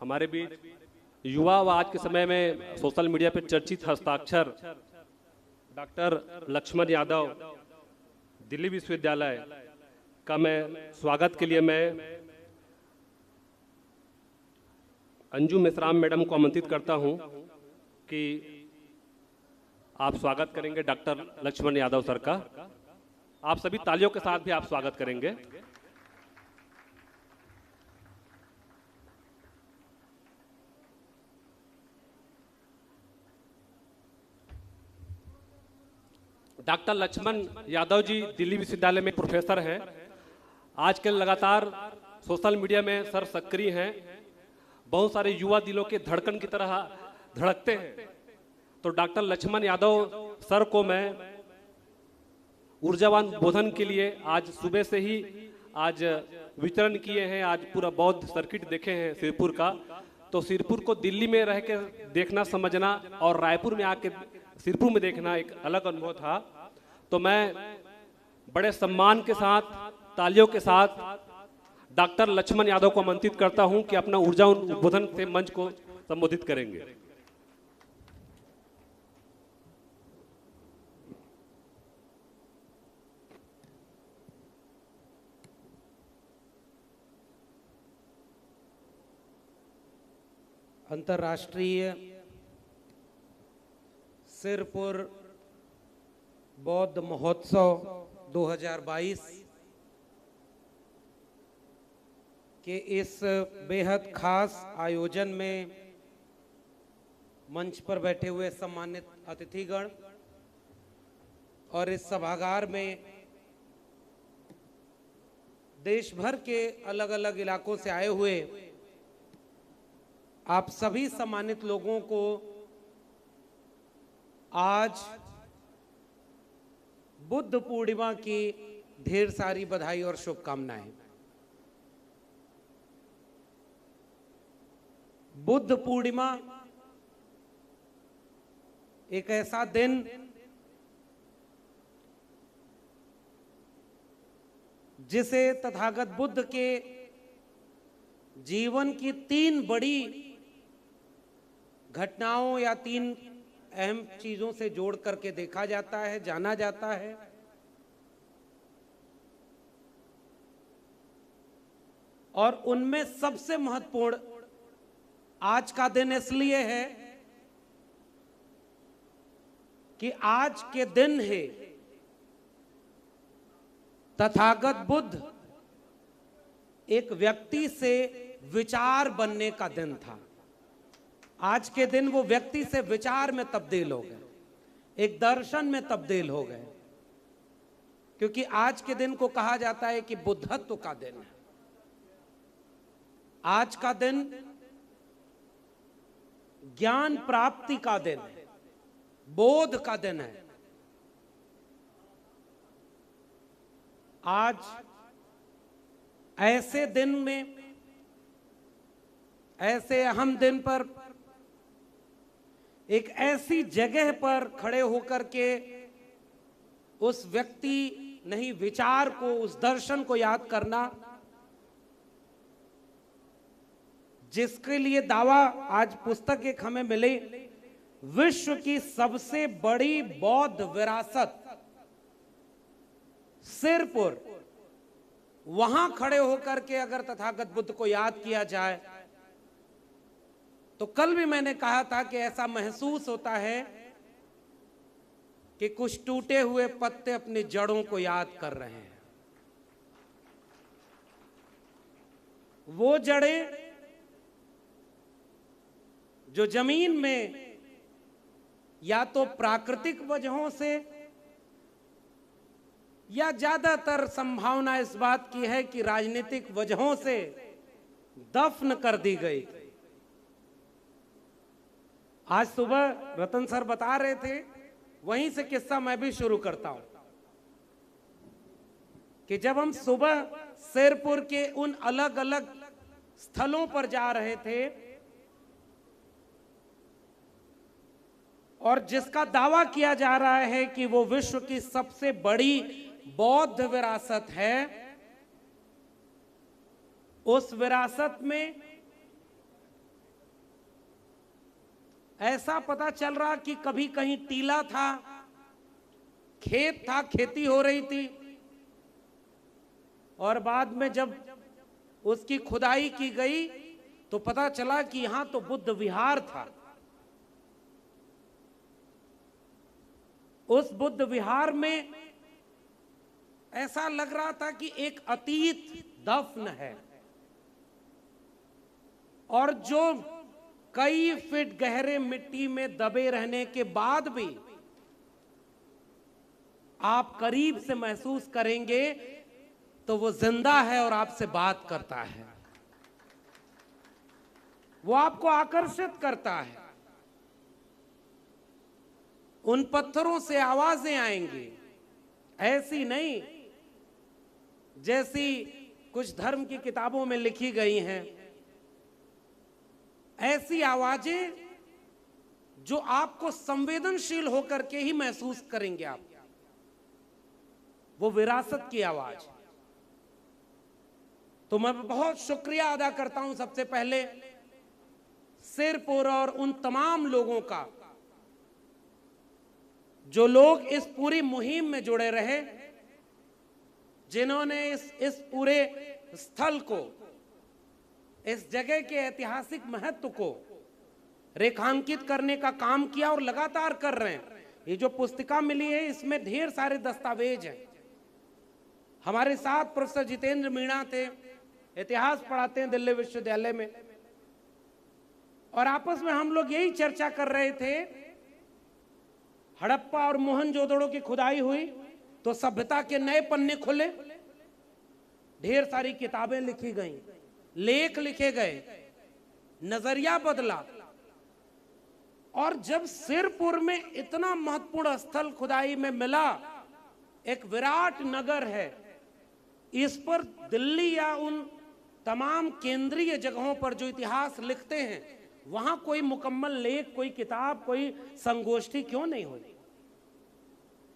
हमारे बीच युवा व आज के समय में सोशल मीडिया पर चर्चित हस्ताक्षर डॉक्टर लक्ष्मण यादव दिल्ली विश्वविद्यालय का मैं स्वागत के लिए मैं अंजू मेश्राम मैडम को आमंत्रित करता हूं कि आप स्वागत करेंगे डॉक्टर लक्ष्मण यादव सर का। आप सभी तालियों के साथ भी आप स्वागत करेंगे। डॉक्टर लक्ष्मण यादव जी दिल्ली विश्वविद्यालय में प्रोफेसर हैं। आजकल लगातार सोशल मीडिया में सर सक्रिय हैं, बहुत सारे युवा दिलों के धड़कन की तरह धड़कते हैं। तो डॉक्टर लक्ष्मण यादव सर को मैं ऊर्जावान बोधन के लिए आज सुबह से ही आज वितरण किए हैं। आज पूरा बौद्ध सर्किट देखे हैं सिरपुर का। तो सिरपुर को दिल्ली में रह के देखना समझना और रायपुर में आके सिरपुर में देखना एक अलग अनुभव था। तो मैं बड़े सम्मान के साथ तालियों के साथ डॉक्टर लक्ष्मण यादव को आमंत्रित करता हूं कि अपना ऊर्जा उद्बोधन से मंच को संबोधित करेंगे। अंतर्राष्ट्रीय सिरपुर बौद्ध महोत्सव 2022 के इस बेहद खास आयोजन में मंच पर बैठे हुए सम्मानित अतिथिगण और इस सभागार में देश भर के अलग अलग इलाकों से आए हुए आप सभी सम्मानित लोगों को आज बुद्ध पूर्णिमा की ढेर सारी बधाई और शुभकामनाएं। बुद्ध पूर्णिमा एक ऐसा दिन जिसे तथागत बुद्ध के जीवन की 3 बड़ी घटनाओं या 3 अहम चीजों से जोड़ करके देखा जाता है, जाना जाता है। और उनमें सबसे महत्वपूर्ण आज का दिन इसलिए है कि आज के दिन है तथागत बुद्ध एक व्यक्ति से विचार बनने का दिन था। आज के दिन वो व्यक्ति से विचार में तब्दील हो गए, एक दर्शन में तब्दील हो गए, क्योंकि आज के दिन को कहा जाता है कि बुद्धत्व का दिन है। आज का दिन ज्ञान प्राप्ति का दिन है, बोध का दिन है। आज ऐसे दिन में, ऐसे अहम दिन पर, एक ऐसी जगह पर खड़े होकर के उस व्यक्ति नहीं विचार को, उस दर्शन को याद करना जिसके लिए दावा आज पुस्तक एक हमें मिली, विश्व की सबसे बड़ी बौद्ध विरासत सिरपुर, वहां खड़े होकर के अगर तथागत बुद्ध को याद किया जाए तो कल भी मैंने कहा था कि ऐसा महसूस होता है कि कुछ टूटे हुए पत्ते अपनी जड़ों को याद कर रहे हैं। वो जड़ें जो जमीन में या तो प्राकृतिक वजहों से या ज्यादातर संभावना इस बात की है कि राजनीतिक वजहों से दफन कर दी गई। आज सुबह रतन सर बता रहे थे, वहीं से किस्सा मैं भी शुरू करता हूं कि जब हम सुबह सिरपुर के उन अलग अलग स्थलों पर जा रहे थे और जिसका दावा किया जा रहा है कि वो विश्व की सबसे बड़ी बौद्ध विरासत है, उस विरासत में ऐसा पता चल रहा कि कभी कहीं टीला था, खेत था, खेती हो रही थी, और बाद में जब उसकी खुदाई की गई तो पता चला कि यहां तो बुद्ध विहार था। उस बुद्ध विहार में ऐसा लग रहा था कि एक अतीत दफन है, और जो कई फीट गहरे मिट्टी में दबे रहने के बाद भी आप करीब से महसूस करेंगे तो वो जिंदा है और आपसे बात करता है, वो आपको आकर्षित करता है। उन पत्थरों से आवाजें आएंगी, ऐसी नहीं जैसी कुछ धर्म की किताबों में लिखी गई हैं। ऐसी आवाजें जो आपको संवेदनशील होकर के ही महसूस करेंगे आप, वो विरासत की आवाज। तो मैं बहुत शुक्रिया अदा करता हूं सबसे पहले सिरपुर और उन तमाम लोगों का जो लोग इस पूरी मुहिम में जुड़े रहे, जिन्होंने इस पूरे स्थल को, इस जगह के ऐतिहासिक महत्व को रेखांकित करने का काम किया और लगातार कर रहे हैं। ये जो पुस्तिका मिली है इसमें ढेर सारे दस्तावेज हैं। हमारे साथ प्रोफेसर जितेंद्र मीणा थे, इतिहास पढ़ाते हैं दिल्ली विश्वविद्यालय में, और आपस में हम लोग यही चर्चा कर रहे थे। हड़प्पा और मोहनजोदड़ो की खुदाई हुई तो सभ्यता के नए पन्ने खुले, ढेर सारी किताबें लिखी गईं, लेख लिखे गए, नजरिया बदला। और जब सिरपुर में इतना महत्वपूर्ण स्थल खुदाई में मिला, एक विराट नगर है, इस पर दिल्ली या उन तमाम केंद्रीय जगहों पर जो इतिहास लिखते हैं, वहां कोई मुकम्मल लेख, कोई किताब, कोई संगोष्ठी क्यों नहीं हुई?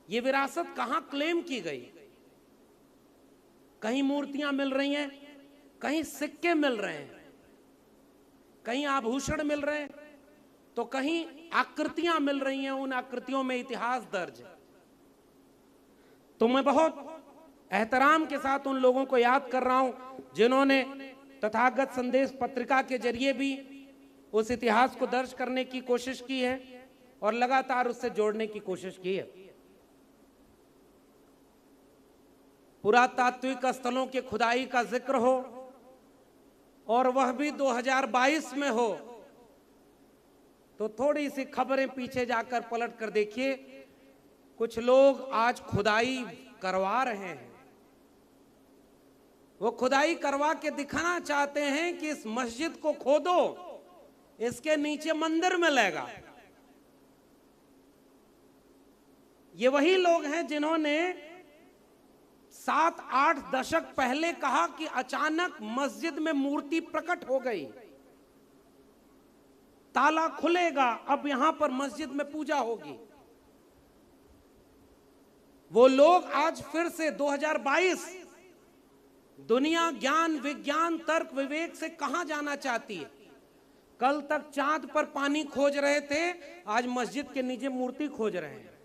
ये विरासत कहां क्लेम की गई? कहीं मूर्तियां मिल रही हैं, कहीं सिक्के मिल रहे हैं, कहीं आभूषण मिल रहे हैं, तो कहीं आकृतियां मिल रही हैं, उन आकृतियों में इतिहास दर्ज है। तो मैं बहुत एहतराम के साथ उन लोगों को याद कर रहा हूं जिन्होंने तथागत संदेश पत्रिका के जरिए भी उस इतिहास को दर्ज करने की कोशिश की है और लगातार उससे जोड़ने की कोशिश की है। पुरातात्विक स्थलों के खुदाई का जिक्र हो, और वह भी 2022 में हो, तो थोड़ी सी खबरें पीछे जाकर पलट कर देखिए। कुछ लोग आज खुदाई करवा रहे हैं, वो खुदाई करवा के दिखाना चाहते हैं कि इस मस्जिद को खोदो, इसके नीचे मंदिर मिलेगा। ये वही लोग हैं जिन्होंने 7-8 दशक पहले कहा कि अचानक मस्जिद में मूर्ति प्रकट हो गई, ताला खुलेगा, अब यहां पर मस्जिद में पूजा होगी। वो लोग आज फिर से 2022 दुनिया ज्ञान, विज्ञान, तर्क, विवेक से कहां जाना चाहती है? कल तक चांद पर पानी खोज रहे थे, आज मस्जिद के नीचे मूर्ति खोज रहे हैं।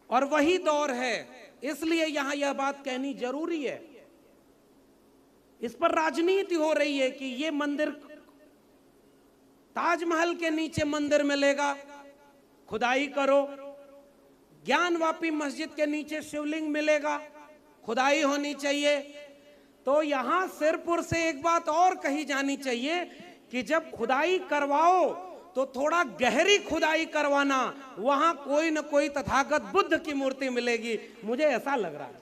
और वही दौर है, इसलिए यहां यह बात कहनी जरूरी है। इस पर राजनीति हो रही है कि ये मंदिर, ताजमहल के नीचे मंदिर मिलेगा, खुदाई करो। ज्ञानवापी मस्जिद के नीचे शिवलिंग मिलेगा, खुदाई होनी चाहिए। तो यहां सिरपुर से एक बात और कही जानी चाहिए कि जब खुदाई करवाओ तो थोड़ा गहरी खुदाई करवाना, वहां कोई न कोई तथागत बुद्ध की मूर्ति मिलेगी, मुझे ऐसा लग रहा है।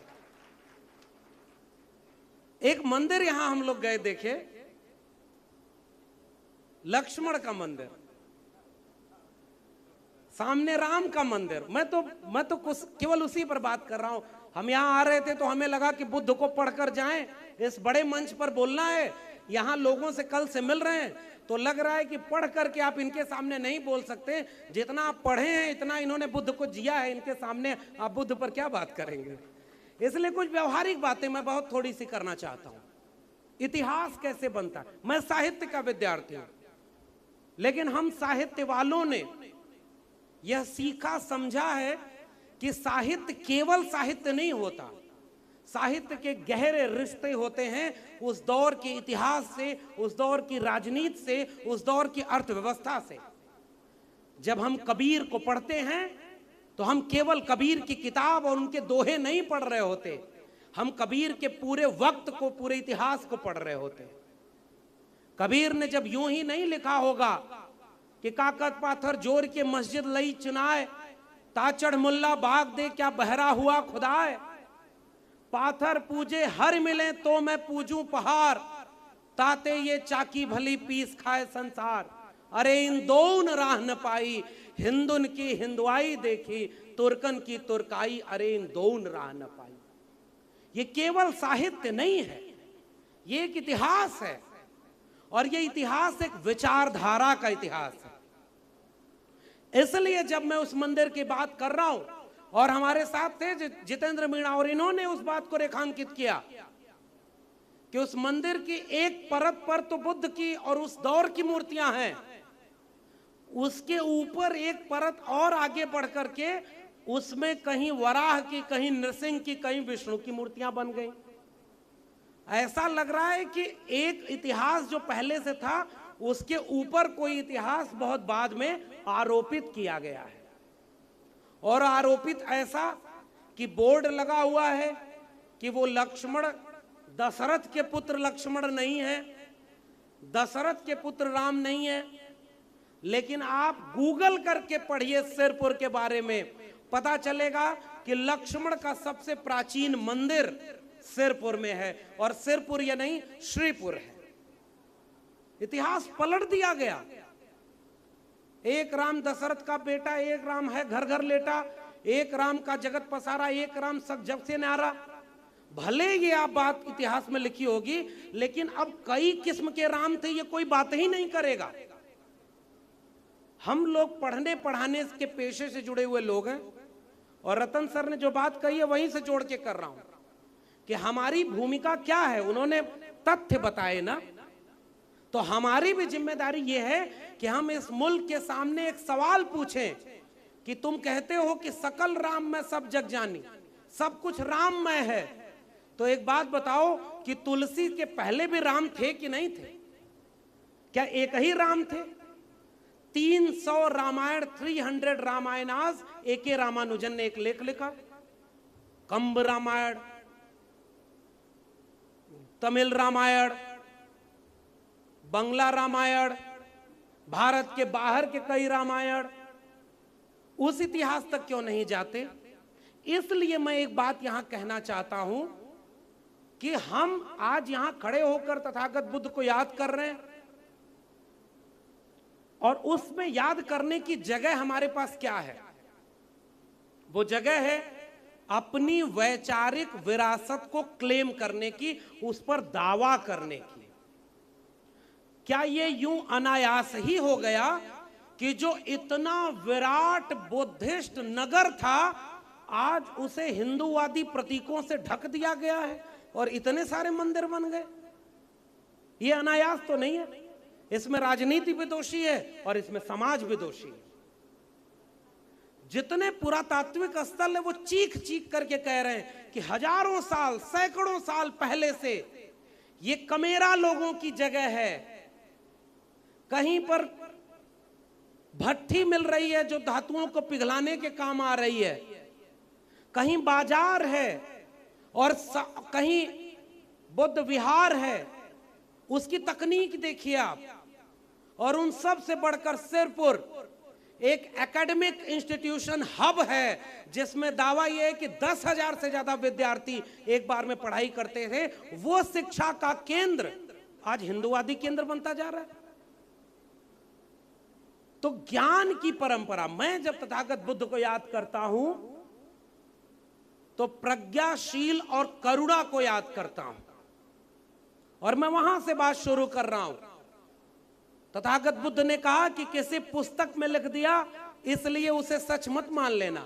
एक मंदिर यहां हम लोग गए देखे, लक्ष्मण का मंदिर, सामने राम का मंदिर। मैं तो केवल उसी पर बात कर रहा हूं। हम यहां आ रहे थे तो हमें लगा कि बुद्ध को पढ़कर जाएं, इस बड़े मंच पर बोलना है, यहां लोगों से कल से मिल रहे हैं, तो लग रहा है कि पढ़ करके आप इनके सामने नहीं बोल सकते। जितना आप पढ़े हैं, इतना इन्होंने बुद्ध को जिया है, इनके सामने आप बुद्ध पर क्या बात करेंगे? इसलिए कुछ व्यवहारिक बातें मैं बहुत थोड़ी सी करना चाहता हूं। इतिहास कैसे बनता है? मैं साहित्य का विद्यार्थी हूं, लेकिन हम साहित्य वालों ने यह सीखा समझा है कि साहित्य केवल साहित्य नहीं होता, साहित्य के गहरे रिश्ते होते हैं उस दौर के इतिहास से, उस दौर की राजनीति से, उस दौर की अर्थव्यवस्था से। जब हम कबीर को पढ़ते हैं तो हम केवल कबीर की किताब और उनके दोहे नहीं पढ़ रहे होते, हम कबीर के पूरे वक्त को, पूरे इतिहास को पढ़ रहे होते। कबीर ने जब यूं ही नहीं लिखा होगा कि काकत पाथर जोर के मस्जिद लई चुनाए, ताचड़ मुल्ला बाग दे क्या बहरा हुआ खुदाए, पाथर पूजे हर मिले तो मैं पूजूं पहाड़, ताते ये चाकी भली पीस खाए संसार। अरे इन दोन राह न पाई, हिंदुन की हिंदुआई देखी, तुर्कन की तुर्काई, अरे इन दोन राह न पाई। ये केवल साहित्य नहीं है, ये एक इतिहास है, और ये इतिहास एक विचारधारा का इतिहास है। इसलिए जब मैं उस मंदिर की बात कर रहा हूं, और हमारे साथ थे जितेंद्र मीणा, और इन्होंने उस बात को रेखांकित किया कि उस मंदिर की एक परत पर तो बुद्ध की और उस दौर की मूर्तियां हैं, उसके ऊपर एक परत और आगे बढ़ करके उसमें कहीं वराह की, कहीं नृसिंह की, कहीं विष्णु की मूर्तियां बन गई। ऐसा लग रहा है कि एक इतिहास जो पहले से था उसके ऊपर कोई इतिहास बहुत बाद में आरोपित किया गया है, और आरोपित ऐसा कि बोर्ड लगा हुआ है कि वो लक्ष्मण दशरथ के पुत्र लक्ष्मण नहीं है, दशरथ के पुत्र राम नहीं है। लेकिन आप गूगल करके पढ़िए सिरपुर के बारे में, पता चलेगा कि लक्ष्मण का सबसे प्राचीन मंदिर सिरपुर में है, और सिरपुर या नहीं श्रीपुर है। इतिहास पलट दिया गया। एक राम दशरथ का बेटा, एक राम है घर घर लेटा, एक राम का जगत पसारा, एक राम सब जग से न्यारा। भले ये आप बात इतिहास में लिखी होगी, लेकिन अब कई किस्म के राम थे, ये कोई बात ही नहीं करेगा। हम लोग पढ़ने पढ़ाने के पेशे से जुड़े हुए लोग हैं, और रतन सर ने जो बात कही है वहीं से जोड़ के कर रहा हूं कि हमारी भूमिका क्या है। उन्होंने तथ्य बताए ना, तो हमारी भी जिम्मेदारी यह है कि हम इस मुल्क के सामने एक सवाल पूछें कि तुम कहते हो कि सकल राम में सब जग जानी, सब कुछ राममय है, तो एक बात बताओ कि तुलसी के पहले भी राम थे कि नहीं थे? क्या एक ही राम थे? 300 रामायण, 300 रामायणास ए.के. रामानुजन ने एक लेख लिखा। कंब रामायण, तमिल रामायण, बंगला रामायण, भारत के बाहर के कई रामायण, उस इतिहास तक क्यों नहीं जाते? इसलिए मैं एक बात यहां कहना चाहता हूं कि हम आज यहां खड़े होकर तथागत बुद्ध को याद कर रहे हैं, और उसमें याद करने की जगह हमारे पास क्या है? वो जगह है अपनी वैचारिक विरासत को क्लेम करने की, उस पर दावा करने की। क्या ये यूं अनायास ही हो गया कि जो इतना विराट बुद्धिस्ट नगर था, आज उसे हिंदूवादी प्रतीकों से ढक दिया गया है और इतने सारे मंदिर बन गए? ये अनायास तो नहीं है, इसमें राजनीति भी दोषी है और इसमें समाज भी दोषी है। जितने पुरातात्विक स्थल है वो चीख चीख करके कह रहे हैं कि हजारों साल, सैकड़ों साल पहले से ये कमेरा लोगों की जगह है। कहीं पर भट्ठी मिल रही है जो धातुओं को पिघलाने के काम आ रही है, कहीं बाजार है, और कहीं बुद्ध विहार है। उसकी तकनीक देखिए आप। और उन सब से बढ़कर सिरपुर एक एकेडमिक इंस्टीट्यूशन हब है, जिसमें दावा यह है कि 10,000 से ज्यादा विद्यार्थी एक बार में पढ़ाई करते थे। वो शिक्षा का केंद्र आज हिंदूवादी केंद्र बनता जा रहा है। तो ज्ञान की परंपरा, मैं जब तथागत बुद्ध को याद करता हूं तो प्रज्ञाशील और करुणा को याद करता हूं, और मैं वहां से बात शुरू कर रहा हूं। तथागत बुद्ध ने कहा कि किसी पुस्तक में लिख दिया इसलिए उसे सच मत मान लेना,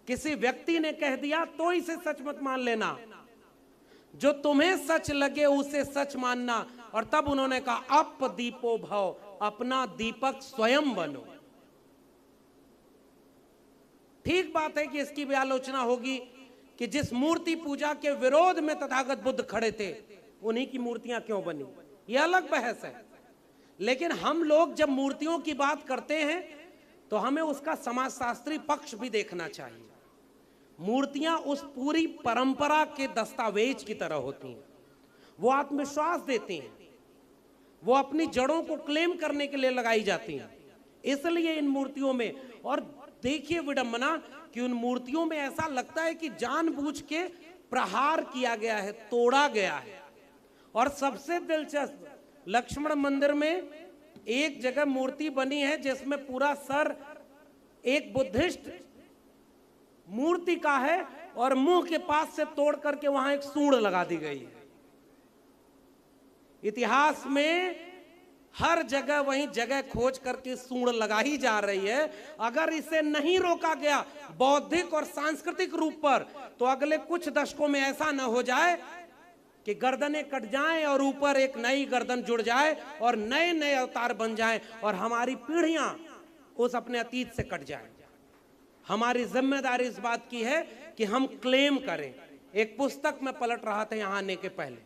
किसी व्यक्ति ने कह दिया तो इसे सच मत मान लेना, जो तुम्हें सच लगे उसे सच मानना, और तब उन्होंने कहा अप दीपो भव, अपना दीपक स्वयं बनो। ठीक बात है कि इसकी भी आलोचना होगी कि जिस मूर्ति पूजा के विरोध में तथागत बुद्ध खड़े थे उन्हीं की मूर्तियां क्यों बनी, यह अलग बहस है। लेकिन हम लोग जब मूर्तियों की बात करते हैं तो हमें उसका समाजशास्त्री पक्ष भी देखना चाहिए। मूर्तियां उस पूरी परंपरा के दस्तावेज की तरह होती हैं, वो आत्मविश्वास देती हैं, वो अपनी जड़ों को क्लेम करने के लिए लगाई जाती हैं। इसलिए इन मूर्तियों में, और देखिए विडंबना कि उन मूर्तियों में ऐसा लगता है कि जानबूझ के प्रहार किया गया है, तोड़ा गया है। और सबसे दिलचस्प, लक्ष्मण मंदिर में एक जगह मूर्ति बनी है जिसमें पूरा सर एक बुद्धिस्ट मूर्ति का है और मुंह के पास से तोड़ करके वहां एक सूंड लगा दी गई है। इतिहास में हर जगह वही जगह खोज करके सूंड लगाई जा रही है। अगर इसे नहीं रोका गया बौद्धिक और सांस्कृतिक रूप पर, तो अगले कुछ दशकों में ऐसा न हो जाए कि गर्दनें कट जाएं और ऊपर एक नई गर्दन जुड़ जाए और नए नए अवतार बन जाएं और हमारी पीढ़ियां उस अपने अतीत से कट जाएं। हमारी जिम्मेदारी इस बात की है कि हम क्लेम करें। एक पुस्तक में पलट रहा था यहां आने के पहले,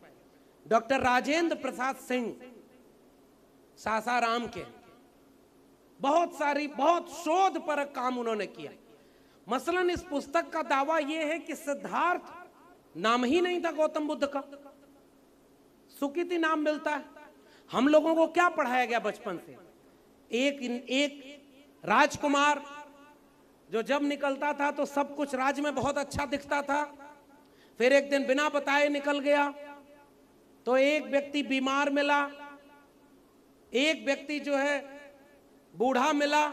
डॉक्टर राजेंद्र प्रसाद सिंह सासाराम के, बहुत शोधपरक काम उन्होंने किया। मसलन इस पुस्तक का दावा यह है कि सिद्धार्थ नाम ही नहीं था गौतम बुद्ध का, सुकृति नाम मिलता है। हम लोगों को क्या पढ़ाया गया बचपन से, एक राजकुमार जो जब निकलता था तो सब कुछ राज में बहुत अच्छा दिखता था, फिर एक दिन बिना बताए निकल गया तो एक व्यक्ति बीमार मिला, एक व्यक्ति जो है बूढ़ा मिला,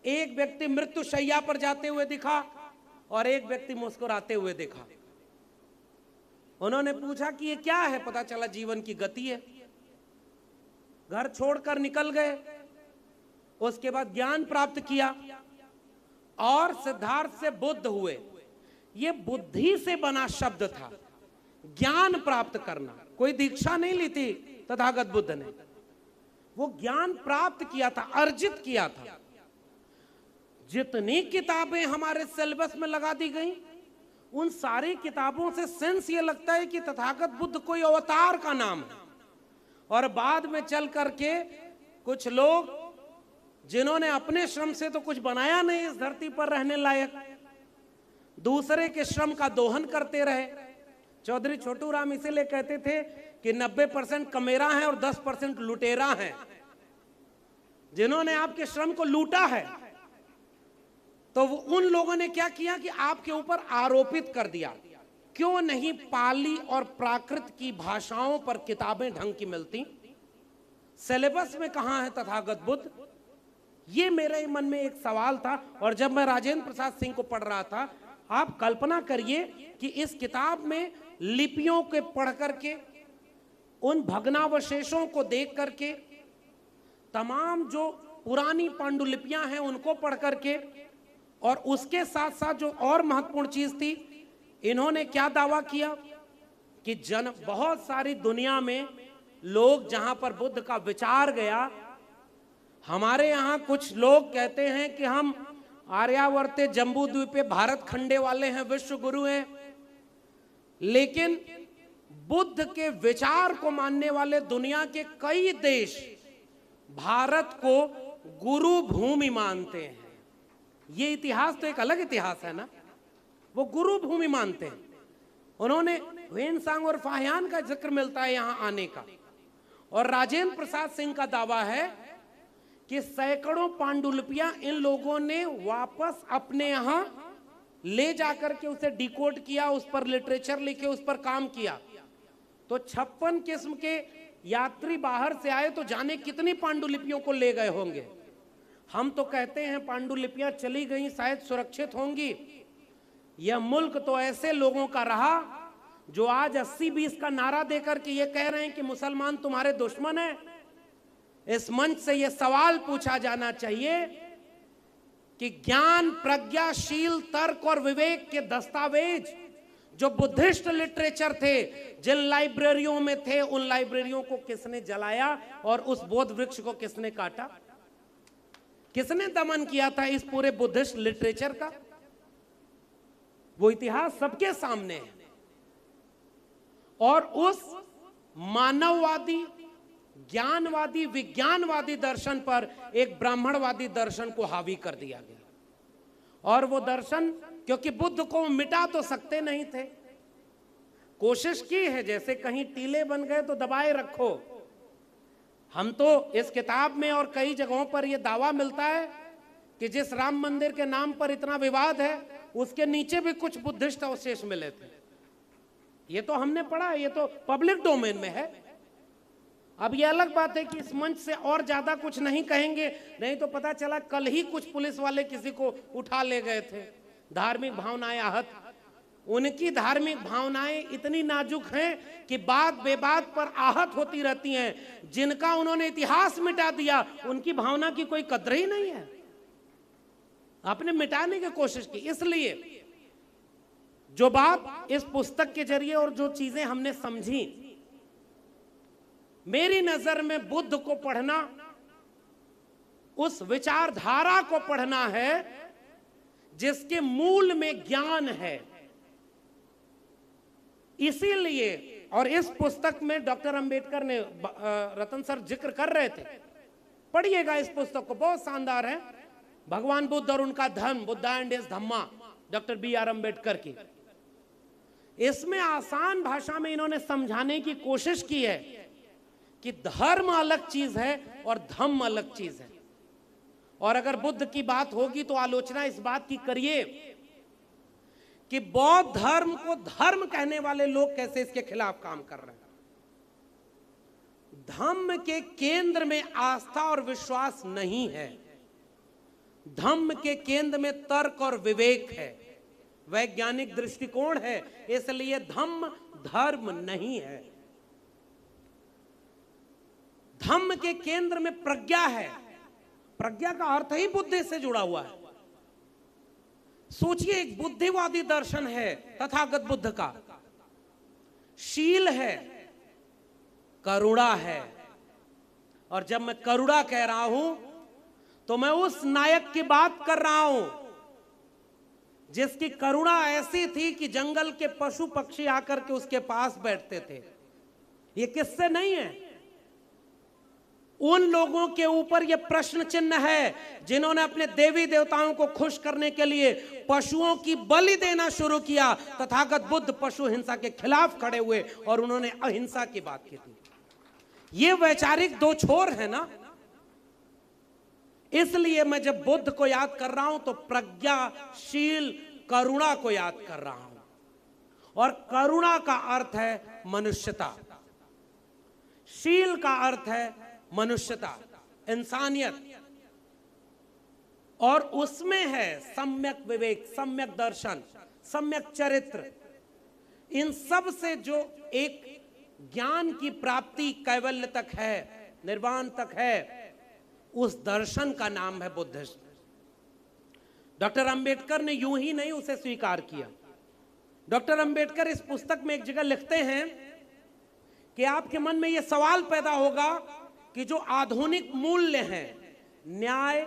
एक व्यक्ति मृत्यु शैया पर जाते हुए दिखा और एक व्यक्ति मुस्कुराते हुए दिखा। उन्होंने पूछा कि ये क्या है, पता चला जीवन की गति है। घर छोड़कर निकल गए, उसके बाद ज्ञान प्राप्त किया और सिद्धार्थ से बुद्ध हुए। ये बुद्धि से बना शब्द था, ज्ञान प्राप्त करना। कोई दीक्षा नहीं ली थी तथागत बुद्ध ने, वो ज्ञान प्राप्त किया था, अर्जित किया था। जितनी किताबें हमारे सिलेबस में लगा दी गई, उन सारी किताबों से सेंस ये लगता है कि तथागत बुद्ध कोई अवतार का नाम है। और बाद में चल करके कुछ लोग जिन्होंने अपने श्रम से तो कुछ बनाया नहीं इस धरती पर रहने लायक, दूसरे के श्रम का दोहन करते रहे। चौधरी छोटू राम इसीलिए कहते थे कि 90% कमेरा है और 10% लुटेरा है। जिन्होंने आपके श्रम को लूटा है तो उन लोगों ने क्या किया कि आपके ऊपर आरोपित कर दिया। क्यों नहीं पाली और प्राकृत की भाषाओं पर किताबें ढंग की मिलती, सिलेबस में कहां है तथागत बुद्ध? ये मेरे मन में एक सवाल था। और जब मैं राजेंद्र प्रसाद सिंह को पढ़ रहा था, आप कल्पना करिए कि इस किताब में लिपियों के पढ़ करके, उन भग्नावशेषों को देख करके, तमाम जो पुरानी पांडुलिपियां हैं उनको पढ़ करके, और उसके साथ साथ जो और महत्वपूर्ण चीज थी, इन्होंने क्या दावा किया कि बहुत सारी दुनिया में लोग जहां पर बुद्ध का विचार गया, हमारे यहां कुछ लोग कहते हैं कि हम आर्यावर्ते जम्बू द्वीपे भारत खंडे वाले हैं, विश्व गुरु हैं, लेकिन बुद्ध के विचार को मानने वाले दुनिया के कई देश भारत को गुरु भूमि मानते हैं। ये इतिहास तो एक अलग इतिहास है ना, वो गुरु भूमि मानते हैं। उन्होंने ह्वेनसांग और फाहियान का जिक्र मिलता है यहां आने का। और राजेंद्र प्रसाद सिंह का दावा है कि सैकड़ों पांडुलिपियां इन लोगों ने वापस अपने यहां ले जाकर के उसे डिकोड किया, उस पर लिटरेचर लिखे, उस पर काम किया। तो 56 किस्म के यात्री बाहर से आए तो जाने कितनी पांडुलिपियों को ले गए होंगे। हम तो कहते हैं पांडुलिपियां चली गई शायद सुरक्षित होंगी। यह मुल्क तो ऐसे लोगों का रहा जो आज 80-20 का नारा देकर के ये कह रहे हैं कि मुसलमान तुम्हारे दुश्मन हैं। इस मंच से यह सवाल पूछा जाना चाहिए कि ज्ञान, प्रज्ञाशील, तर्क और विवेक के दस्तावेज जो बुद्धिस्ट लिटरेचर थे, जिन लाइब्रेरियों में थे, उन लाइब्रेरियों को किसने जलाया और उस बोध वृक्ष को किसने काटा? किसने दमन किया था इस पूरे बुद्धिस्ट लिटरेचर का? वो इतिहास सबके सामने है। और उस मानववादी, ज्ञानवादी, विज्ञानवादी दर्शन पर एक ब्राह्मणवादी दर्शन को हावी कर दिया गया। और वो दर्शन, क्योंकि बुद्ध को मिटा तो सकते नहीं थे, कोशिश की है, जैसे कहीं टीले बन गए तो दबाए रखो। हम तो इस किताब में और कई जगहों पर यह दावा मिलता है कि जिस राम मंदिर के नाम पर इतना विवाद है, उसके नीचे भी कुछ बुद्धिस्ट अवशेष मिले थे। ये तो हमने पढ़ा है, ये तो पब्लिक डोमेन में है। अब ये अलग बात है कि इस मंच से और ज्यादा कुछ नहीं कहेंगे, नहीं तो पता चला कल ही कुछ पुलिस वाले किसी को उठा ले गए थे, धार्मिक भावनाएं आहत। उनकी धार्मिक भावनाएं इतनी नाजुक हैं कि बात बेबात पर आहत होती रहती हैं। जिनका उन्होंने इतिहास मिटा दिया, उनकी भावना की कोई कद्र ही नहीं है, आपने मिटाने की कोशिश की। इसलिए जो बात इस पुस्तक के जरिए और जो चीजें हमने समझी, मेरी नजर में बुद्ध को पढ़ना उस विचारधारा को पढ़ना है जिसके मूल में ज्ञान है। इसीलिए, और इस पुस्तक में डॉक्टर अंबेडकर ने, रतन सर जिक्र कर रहे थे, पढ़िएगा इस पुस्तक को, बहुत शानदार है। भगवान बुद्ध और उनका धर्म, Buddha and his Dhamma, doctor B R. Ambedkar की। इसमें आसान भाषा में इन्होंने समझाने की कोशिश की है कि धर्म अलग चीज है और धम्म अलग चीज है। और अगर बुद्ध की बात होगी तो आलोचना इस बात की करिए कि बौद्ध धर्म को धर्म कहने वाले लोग कैसे इसके खिलाफ काम कर रहे हैं। धम्म के केंद्र में आस्था और विश्वास नहीं है, धम्म के केंद्र में तर्क और विवेक है, वैज्ञानिक दृष्टिकोण है। इसलिए धम्म धर्म नहीं है। धम्म के केंद्र में प्रज्ञा है। प्रज्ञा का अर्थ ही बुद्धि से जुड़ा हुआ है। सोचिए, एक बुद्धिवादी दर्शन है तथागत बुद्ध का, शील है, करुणा है। और जब मैं करुणा कह रहा हूं तो मैं उस नायक की बात कर रहा हूं जिसकी करुणा ऐसी थी कि जंगल के पशु पक्षी आकर के उसके पास बैठते थे। ये किससे नहीं है, उन लोगों के ऊपर यह प्रश्न चिन्ह है जिन्होंने अपने देवी देवताओं को खुश करने के लिए पशुओं की बलि देना शुरू किया। तथागत बुद्ध पशु हिंसा के खिलाफ खड़े हुए और उन्होंने अहिंसा की बात की थी। ये वैचारिक दो छोर है ना। इसलिए मैं जब बुद्ध को याद कर रहा हूं तो प्रज्ञाशील करुणा को याद कर रहा हूं। और करुणा का अर्थ है मनुष्यता, शील का अर्थ है मनुष्यता, इंसानियत, और उसमें है सम्यक विवेक, सम्यक दर्शन, सम्यक चरित्र। इन सब से जो एक ज्ञान की प्राप्ति कैवल्य तक है, निर्वाण तक है, उस दर्शन का नाम है बुद्धिज्म। डॉक्टर अंबेडकर ने यूं ही नहीं उसे स्वीकार किया। डॉक्टर अंबेडकर इस पुस्तक में एक जगह लिखते हैं कि आपके मन में यह सवाल पैदा होगा कि जो आधुनिक मूल्य हैं, न्याय,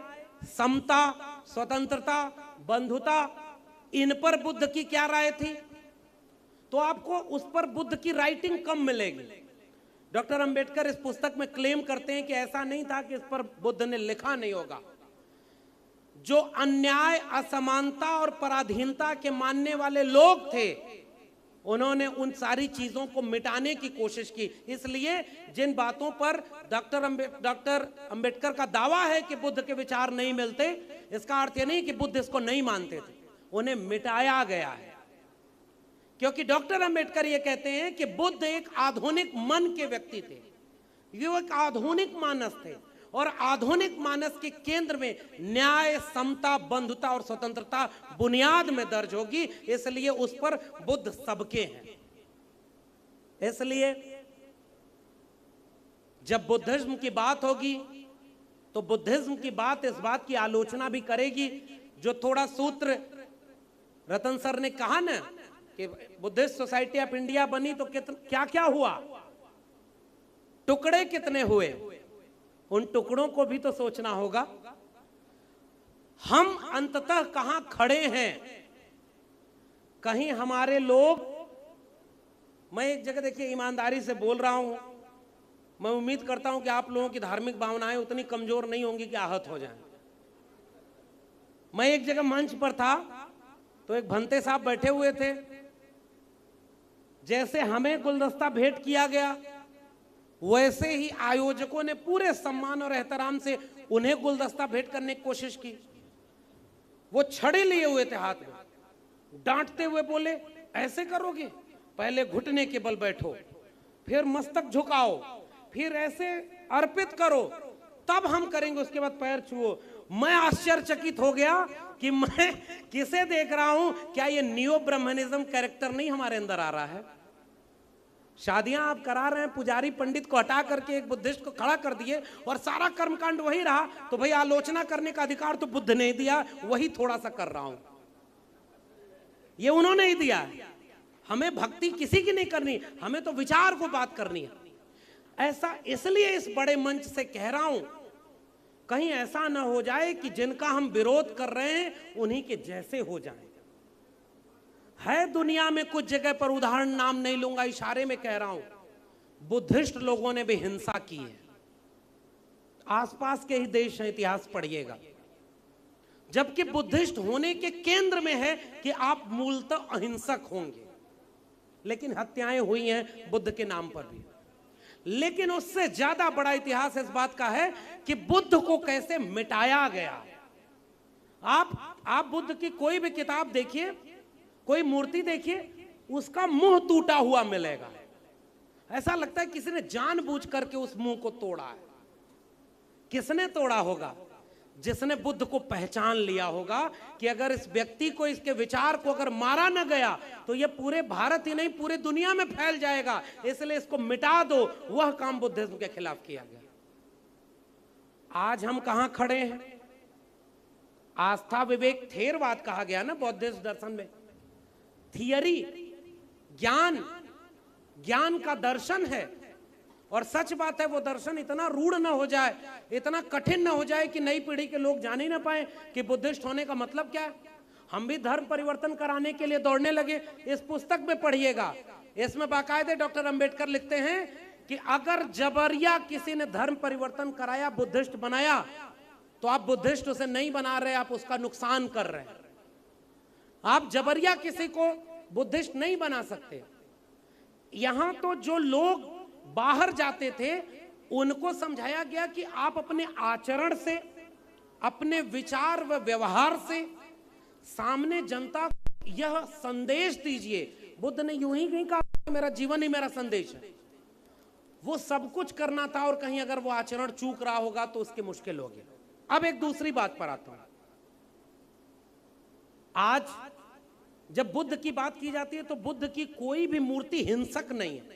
समता, स्वतंत्रता, बंधुता, इन पर बुद्ध की क्या राय थी? तो आपको उस पर बुद्ध की राइटिंग कम मिलेगी। डॉक्टर अंबेडकर इस पुस्तक में क्लेम करते हैं कि ऐसा नहीं था कि इस पर बुद्ध ने लिखा नहीं होगा। जो अन्याय, असमानता और पराधीनता के मानने वाले लोग थे, उन्होंने उन सारी चीजों को मिटाने की कोशिश की। इसलिए जिन बातों पर डॉक्टर अंबेडकर का दावा है कि बुद्ध के विचार नहीं मिलते, इसका अर्थ यह नहीं कि बुद्ध इसको नहीं मानते थे, उन्हें मिटाया गया है। क्योंकि डॉक्टर अंबेडकर ये कहते हैं कि बुद्ध एक आधुनिक मन के व्यक्ति थे, ये एक आधुनिक मानस थे, और आधुनिक मानस के केंद्र में न्याय, समता, बंधुता और स्वतंत्रता बुनियाद में दर्ज होगी। इसलिए उस पर बुद्ध सबके हैं। इसलिए जब बुद्धिज्म की बात होगी तो बुद्धिज्म की बात इस बात की आलोचना भी करेगी, जो थोड़ा सूत्र रतन सर ने कहा ना कि बुद्धिस्ट सोसाइटी ऑफ इंडिया बनी तो क्या क्या हुआ, टुकड़े कितने हुए, उन टुकड़ों को भी तो सोचना होगा। हम अंततः कहां खड़े हैं? कहीं हमारे लोग, मैं एक जगह देखिए ईमानदारी से बोल रहा हूं, मैं उम्मीद करता हूं कि आप लोगों की धार्मिक भावनाएं उतनी कमजोर नहीं होंगी कि आहत हो जाएं। मैं एक जगह मंच पर था तो एक भंते साहब बैठे हुए थे, जैसे हमें गुलदस्ता भेंट किया गया वैसे ही आयोजकों ने पूरे सम्मान और एहतराम से उन्हें गुलदस्ता भेंट करने की कोशिश की। वो छड़े लिए हुए थे हाथ में, डांटते हुए बोले ऐसे करोगे, पहले घुटने के बल बैठो, फिर मस्तक झुकाओ, फिर ऐसे अर्पित करो, तब हम करेंगे, उसके बाद पैर छुओ। मैं आश्चर्यचकित हो गया कि मैं किसे देख रहा हूं, क्या ये नियो ब्राह्मणिज्म कैरेक्टर नहीं हमारे अंदर आ रहा है? शादियां आप करा रहे हैं, पुजारी पंडित को हटा करके एक बुद्धिस्ट को खड़ा कर दिए और सारा कर्मकांड वही रहा, तो भाई आलोचना करने का अधिकार तो बुद्ध ने दिया, वही थोड़ा सा कर रहा हूं, ये उन्होंने ही दिया है। हमें भक्ति किसी की नहीं करनी, हमें तो विचार को बात करनी है। ऐसा इसलिए इस बड़े मंच से कह रहा हूं, कहीं ऐसा ना हो जाए कि जिनका हम विरोध कर रहे हैं उन्हीं के जैसे हो जाएं। है दुनिया में कुछ जगह पर, उदाहरण नाम नहीं लूंगा, इशारे में कह रहा हूं, बुद्धिस्ट लोगों ने भी हिंसा की है। आसपास के ही देश हैं, इतिहास पढ़िएगा, जबकि बुद्धिस्ट होने के केंद्र में है कि आप मूलतः अहिंसक होंगे, लेकिन हत्याएं हुई हैं बुद्ध के नाम पर भी। लेकिन उससे ज्यादा बड़ा इतिहास इस बात का है कि बुद्ध को कैसे मिटाया गया। आप बुद्ध की कोई भी किताब देखिए, कोई मूर्ति देखिए, उसका मुंह टूटा हुआ मिलेगा। ऐसा लगता है किसी ने जानबूझ करके उस मुंह को तोड़ा है। किसने तोड़ा होगा? जिसने बुद्ध को पहचान लिया होगा कि अगर इस व्यक्ति को, इसके विचार को अगर मारा न गया तो यह पूरे भारत ही नहीं पूरे दुनिया में फैल जाएगा, इसलिए इसको मिटा दो। वह काम बुद्धिज्म के खिलाफ किया गया। आज हम कहां खड़े हैं? आस्था विवेक थेरवाद कहा गया ना बौद्धिस्ट दर्शन में। थियरी, ज्ञान का दर्शन है, और सच बात है वो दर्शन इतना रूढ़ ना हो जाए, इतना कठिन ना हो जाए कि नई पीढ़ी के लोग जान ही ना पाए कि बुद्धिस्ट होने का मतलब क्या है। हम भी धर्म परिवर्तन कराने के लिए दौड़ने लगे। इस पुस्तक में पढ़िएगा, इसमें बाकायदे डॉक्टर अंबेडकर लिखते हैं कि अगर जबरिया किसी ने धर्म परिवर्तन कराया, बुद्धिस्ट बनाया, तो आप बुद्धिस्ट उसे नहीं बना रहे, आप उसका नुकसान कर रहे हैं। आप जबरिया किसी को बुद्धिस्ट नहीं बना सकते। यहां तो जो लोग बाहर जाते थे उनको समझाया गया कि आप अपने आचरण से, अपने विचार व व्यवहार से सामने जनता को यह संदेश दीजिए। बुद्ध ने यूं ही नहीं कहा मेरा जीवन ही मेरा संदेश है। वो सब कुछ करना था, और कहीं अगर वो आचरण चूक रहा होगा तो उसके मुश्किल हो गया। अब एक दूसरी बात पर आता हूं। आज जब बुद्ध की बात की जाती है तो बुद्ध की कोई भी मूर्ति हिंसक नहीं है।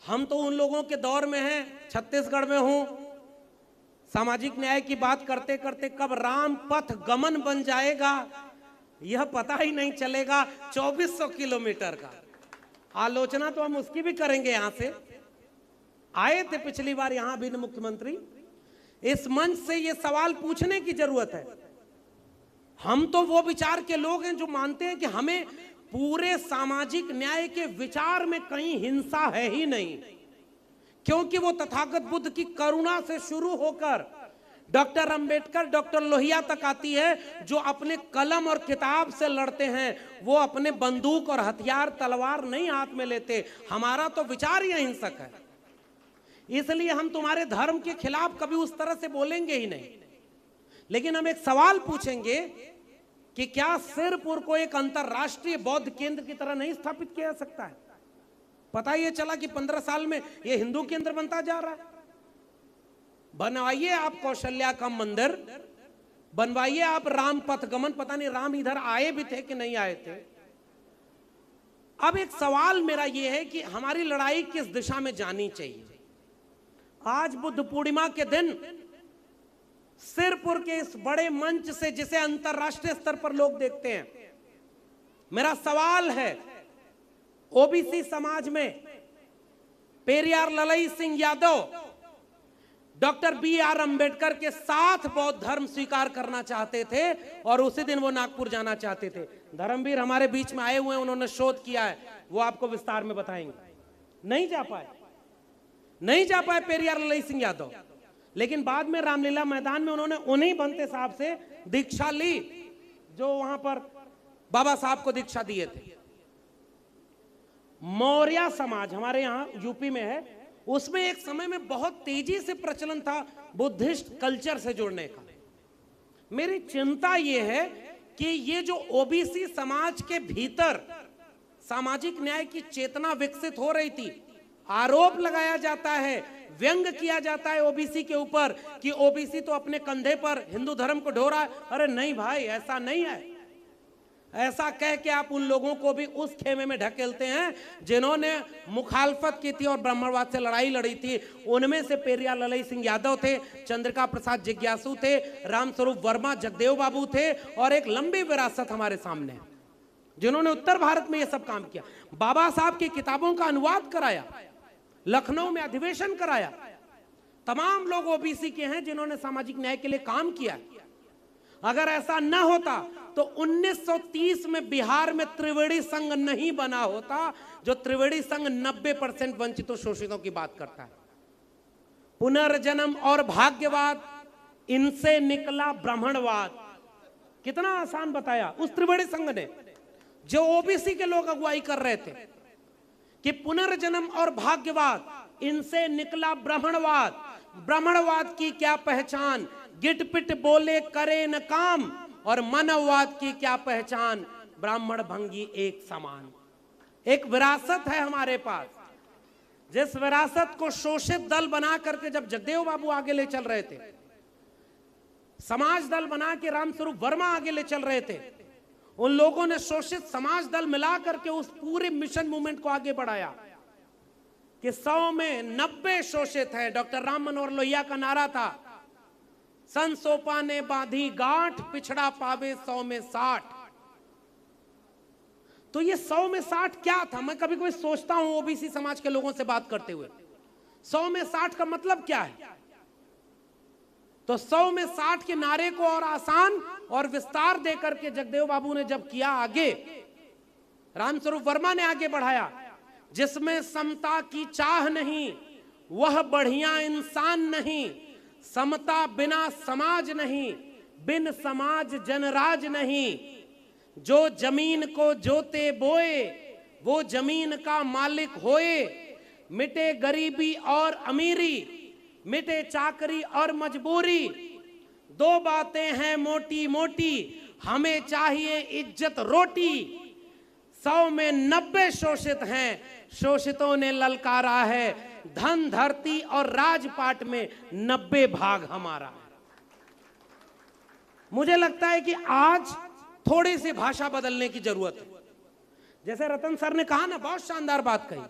हम तो उन लोगों के दौर में हैं, छत्तीसगढ़ में हूं, सामाजिक न्याय की बात करते करते कब राम पथ गमन बन जाएगा यह पता ही नहीं चलेगा। 2400 किलोमीटर का आलोचना तो हम उसकी भी करेंगे। यहां से आए थे पिछली बार यहां भी मुख्यमंत्री, इस मंच से यह सवाल पूछने की जरूरत है। हम तो वो विचार के लोग हैं जो मानते हैं कि हमें पूरे सामाजिक न्याय के विचार में कहीं हिंसा है ही नहीं, क्योंकि वो तथागत बुद्ध की करुणा से शुरू होकर डॉक्टर अंबेडकर, डॉक्टर लोहिया तक आती है, जो अपने कलम और किताब से लड़ते हैं। वो अपने बंदूक और हथियार, तलवार नहीं हाथ में लेते। हमारा तो विचार ही अहिंसक है, इसलिए हम तुम्हारे धर्म के खिलाफ कभी उस तरह से बोलेंगे ही नहीं। लेकिन हम एक सवाल पूछेंगे कि क्या सिरपुर को एक अंतरराष्ट्रीय बौद्ध केंद्र की तरह नहीं स्थापित किया जा सकता है? पता ये चला कि 15 साल में ये हिंदू केंद्र बनता जा रहा है। बनवाइए आप कौशल्या का मंदिर, बनवाइए आप राम पथ गमन। पता नहीं राम इधर आए भी थे कि नहीं आए थे। अब एक सवाल मेरा ये है कि हमारी लड़ाई किस दिशा में जानी चाहिए। आज बुद्ध पूर्णिमा के दिन सिरपुर के इस बड़े मंच से, जिसे अंतरराष्ट्रीय स्तर पर लोग देखते हैं, मेरा सवाल है, ओबीसी समाज में पेरियार ललई सिंह यादव डॉक्टर BR अंबेडकर के साथ बौद्ध धर्म स्वीकार करना चाहते थे और उसी दिन वो नागपुर जाना चाहते थे। धर्मवीर हमारे बीच में आए हुए हैं, उन्होंने शोध किया है, वो आपको विस्तार में बताएंगे। नहीं जा पाए पेरियार ललई सिंह यादव, लेकिन बाद में रामलीला मैदान में उन्होंने उन्हीं बनते साहब से दीक्षा ली जो वहां पर बाबा साहब को दीक्षा दिए थे। मौर्य समाज हमारे यहां यूपी में है, उसमें एक समय में बहुत तेजी से प्रचलन था बुद्धिस्ट कल्चर से जुड़ने का। मेरी चिंता यह है कि ये जो ओबीसी समाज के भीतर सामाजिक न्याय की चेतना विकसित हो रही थी, आरोप लगाया जाता है, व्यंग किया जाता है ओबीसी के ऊपर कि ओबीसी तो अपने कंधे पर हिंदू धर्म को ढो रहा है। अरे नहीं भाई, ऐसा नहीं है। ऐसा कह के आप उन लोगों को भी उस खेमे में ढकेलते हैं जिन्होंने मुखालफत की थी और ब्राह्मणवाद से लड़ाई लड़ी थी। उनमें से पेरियार ललई सिंह यादव थे, चंद्रिका प्रसाद जिज्ञासु थे, रामस्वरूप वर्मा, जगदेव बाबू थे, और एक लंबी विरासत हमारे सामने है जिन्होंने उत्तर भारत में यह सब काम किया। बाबा साहब की किताबों का अनुवाद कराया, लखनऊ में अधिवेशन कराया। तमाम लोग ओबीसी के हैं जिन्होंने सामाजिक न्याय के लिए काम किया। अगर ऐसा न होता तो 1930 में बिहार में त्रिवेणी संघ नहीं बना होता, जो त्रिवेणी संघ 90% वंचितों शोषितों की बात करता है। पुनर्जन्म और भाग्यवाद, इनसे निकला ब्राह्मणवाद। कितना आसान बताया उस त्रिवेणी संघ ने, जो ओबीसी के लोग अगुवाई कर रहे थे कि पुनर्जन्म और भाग्यवाद, इनसे निकला ब्राह्मणवाद। ब्राह्मणवाद की क्या पहचान, गिटपिट बोले करे न काम, और मानववाद की क्या पहचान, ब्राह्मण भंगी एक समान। एक विरासत है हमारे पास, जिस विरासत को शोषित दल बना करके जब जगदेव बाबू आगे ले चल रहे थे, समाज दल बना के रामस्वरूप वर्मा आगे ले चल रहे थे, उन लोगों ने शोषित समाज दल मिला करके उस पूरे मिशन मूवमेंट को आगे बढ़ाया कि 100 में 90 शोषित हैं। डॉक्टर राम मनोहर लोहिया का नारा था, संसोपा ने बांधी गांठ, पिछड़ा पावे 100 में 60। तो ये 100 में 60 क्या था? मैं कभी कभी सोचता हूं ओबीसी समाज के लोगों से बात करते हुए, 100 में 60 का मतलब क्या है? तो 100 में 60 के नारे को और आसान और विस्तार देकर के जगदेव बाबू ने जब किया आगे, रामस्वरूप वर्मा ने आगे बढ़ाया, जिसमें समता की चाह नहीं वह बढ़िया इंसान नहीं, समता बिना समाज नहीं, बिन समाज जनराज नहीं, जो जमीन को जोते बोए वो जमीन का मालिक होए, मिटे गरीबी और अमीरी, मिटे चाकरी और मजबूरी, दो बातें हैं मोटी मोटी, हमें चाहिए इज्जत रोटी। 100 में 90 शोषित हैं, शोषितों ने ललकारा है, धन धरती और राजपाट में 90 भाग हमारा है। मुझे लगता है कि आज थोड़ी सी भाषा बदलने की जरूरत है। जैसे रतन सर ने कहा ना, बहुत शानदार बात कही,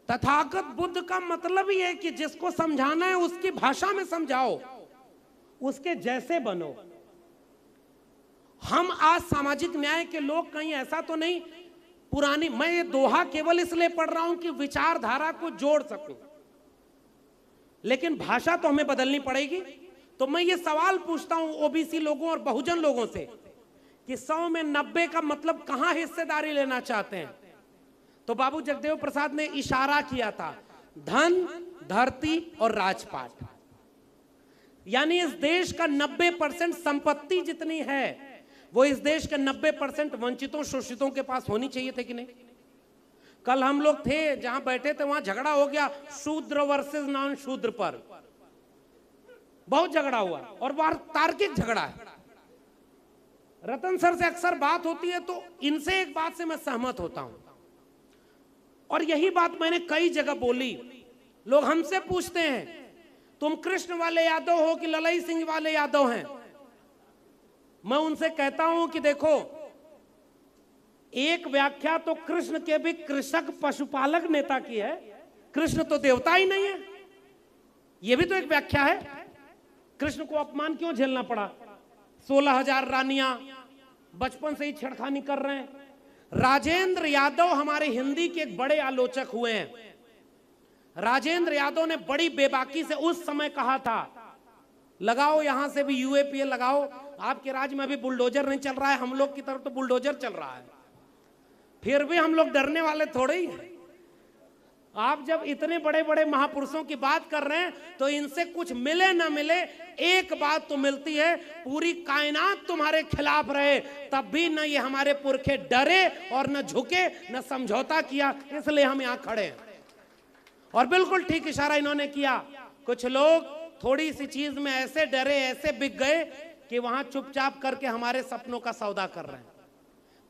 तथागत बुद्ध का मतलब ही है कि जिसको समझाना है उसकी भाषा में समझाओ, उसके जैसे बनो। हम आज सामाजिक न्याय के लोग कहीं ऐसा तो नहीं पुरानी, मैं ये दोहा केवल इसलिए पढ़ रहा हूं कि विचारधारा को जोड़ सकूं, लेकिन भाषा तो हमें बदलनी पड़ेगी। तो मैं ये सवाल पूछता हूं ओबीसी लोगों और बहुजन लोगों से कि 100 में 90 का मतलब कहां हिस्सेदारी लेना चाहते हैं? तो बाबू जगदेव प्रसाद ने इशारा किया था, धन, धरती और राजपाट। यानी इस देश का 90% संपत्ति जितनी है वो इस देश के 90% वंचितों शोषितों के पास होनी चाहिए थे कि नहीं? कल हम लोग थे जहां बैठे थे, वहां झगड़ा हो गया शूद्र वर्सेस नॉन शूद्र पर, बहुत झगड़ा हुआ और वह तार्किक झगड़ा है। रतन सर से अक्सर बात होती है तो इनसे एक बात से मैं सहमत होता हूं, और यही बात मैंने कई जगह बोली। लोग हमसे पूछते हैं तुम कृष्ण वाले यादव हो कि ललई सिंह वाले यादव हैं? मैं उनसे कहता हूं कि देखो, एक व्याख्या तो कृष्ण के भी कृषक पशुपालक नेता की है, कृष्ण तो देवता ही नहीं है, यह भी तो एक व्याख्या है। कृष्ण को अपमान क्यों झेलना पड़ा? 16,000 रानियां, बचपन से ही छेड़खानी कर रहे हैं। राजेंद्र यादव हमारे हिंदी के एक बड़े आलोचक हुए हैं। राजेंद्र यादव ने बड़ी बेबाकी से उस समय कहा था, लगाओ यहां से भी यूएपीए लगाओ, आपके राज्य में अभी बुलडोजर नहीं चल रहा है, हम लोग की तरफ तो बुलडोजर चल रहा है, फिर भी हम लोग डरने वाले थोड़े ही हैं। आप जब इतने बड़े बड़े महापुरुषों की बात कर रहे हैं तो इनसे कुछ मिले ना मिले, एक बात तो मिलती है, पूरी कायनात तुम्हारे खिलाफ रहे तब भी न ये हमारे पुरखे डरे और न झुके न समझौता किया, इसलिए हम यहां खड़े हैं। और बिल्कुल ठीक इशारा इन्होंने किया। कुछ लोग थोड़ी सी चीज में ऐसे डरे, ऐसे बिक गए कि वहां चुपचाप करके हमारे सपनों का सौदा कर रहे हैं।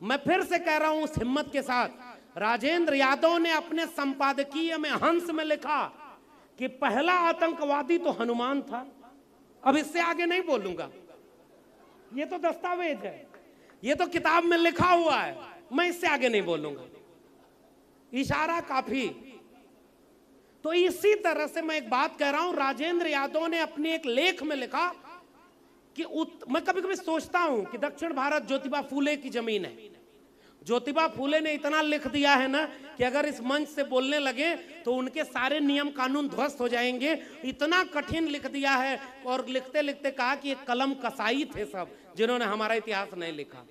मैं फिर से कह रहा हूं उस हिम्मत के साथ, राजेंद्र यादव ने अपने संपादकीय में हंस में लिखा कि पहला आतंकवादी तो हनुमान था। अब इससे आगे नहीं बोलूंगा, ये तो दस्तावेज है, ये तो किताब में लिखा हुआ है, मैं इससे आगे नहीं बोलूंगा, इशारा काफी। तो इसी तरह से मैं एक बात कह रहा हूं, राजेंद्र यादव ने अपने एक लेख में लिखा कि मैं कभी कभी सोचता हूं कि दक्षिण भारत ज्योतिबा फूले की जमीन है। ज्योतिबा फूले ने इतना लिख दिया है ना कि अगर इस मंच से बोलने लगे तो उनके सारे नियम कानून ध्वस्त हो जाएंगे, इतना कठिन लिख दिया है। और लिखते लिखते कहा कि एक कलम कसाई थे सब जिन्होंने हमारा इतिहास नहीं लिखा।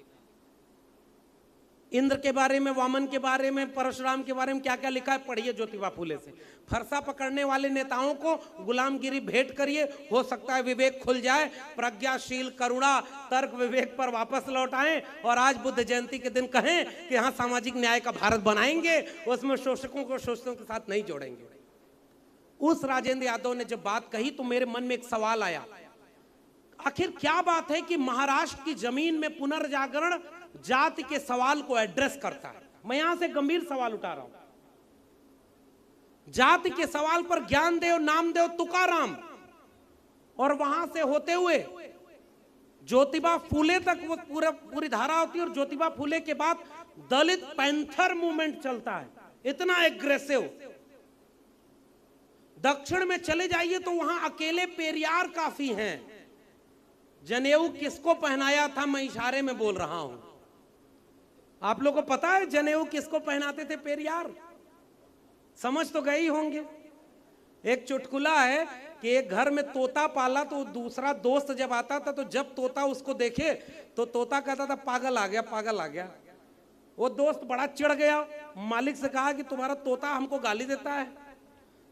इंद्र के बारे में, वामन के बारे में, परशुराम के बारे में क्या क्या लिखा है पढ़िए ज्योतिबा फूले से। फरसा पकड़ने वाले नेताओं को गुलामगिरी भेंट करिए, हो सकता है विवेक खुल जाए, प्रज्ञाशील, करुणा, तर्क, विवेक पर वापस लौट आए और आज बुद्ध जयंती के दिन कहें कि हाँ सामाजिक न्याय का भारत बनाएंगे, उसमें शोषकों को शोषकों के साथ नहीं जोड़ेंगे। उस राजेंद्र यादव ने जब बात कही तो मेरे मन में एक सवाल आया, आखिर क्या बात है कि महाराष्ट्र की जमीन में पुनर्जागरण जाति के सवाल को एड्रेस करता है। मैं यहां से गंभीर सवाल उठा रहा हूं। जाति के सवाल पर ज्ञानदेव, नामदेव, तुकाराम और वहां से होते हुए ज्योतिबा फूले तक वो पूरी धारा होती है। और ज्योतिबा फूले के बाद दलित पैंथर मूवमेंट चलता है, इतना एग्रेसिव। दक्षिण में चले जाइए तो वहां अकेले पेरियार काफी हैं। जनेऊ किसको पहनाया था, मैं इशारे में बोल रहा हूं। आप लोगों को पता है जनेऊ किसको पहनाते थे पेरियार? समझ तो गए ही होंगे। एक चुटकुला है कि एक घर में तोता पाला तो दूसरा दोस्त जब आता था तो जब तोता उसको देखे तो तोता कहता था पागल आ गया, पागल आ गया। वो दोस्त बड़ा चिढ़ गया, मालिक से कहा कि तुम्हारा तोता हमको गाली देता है।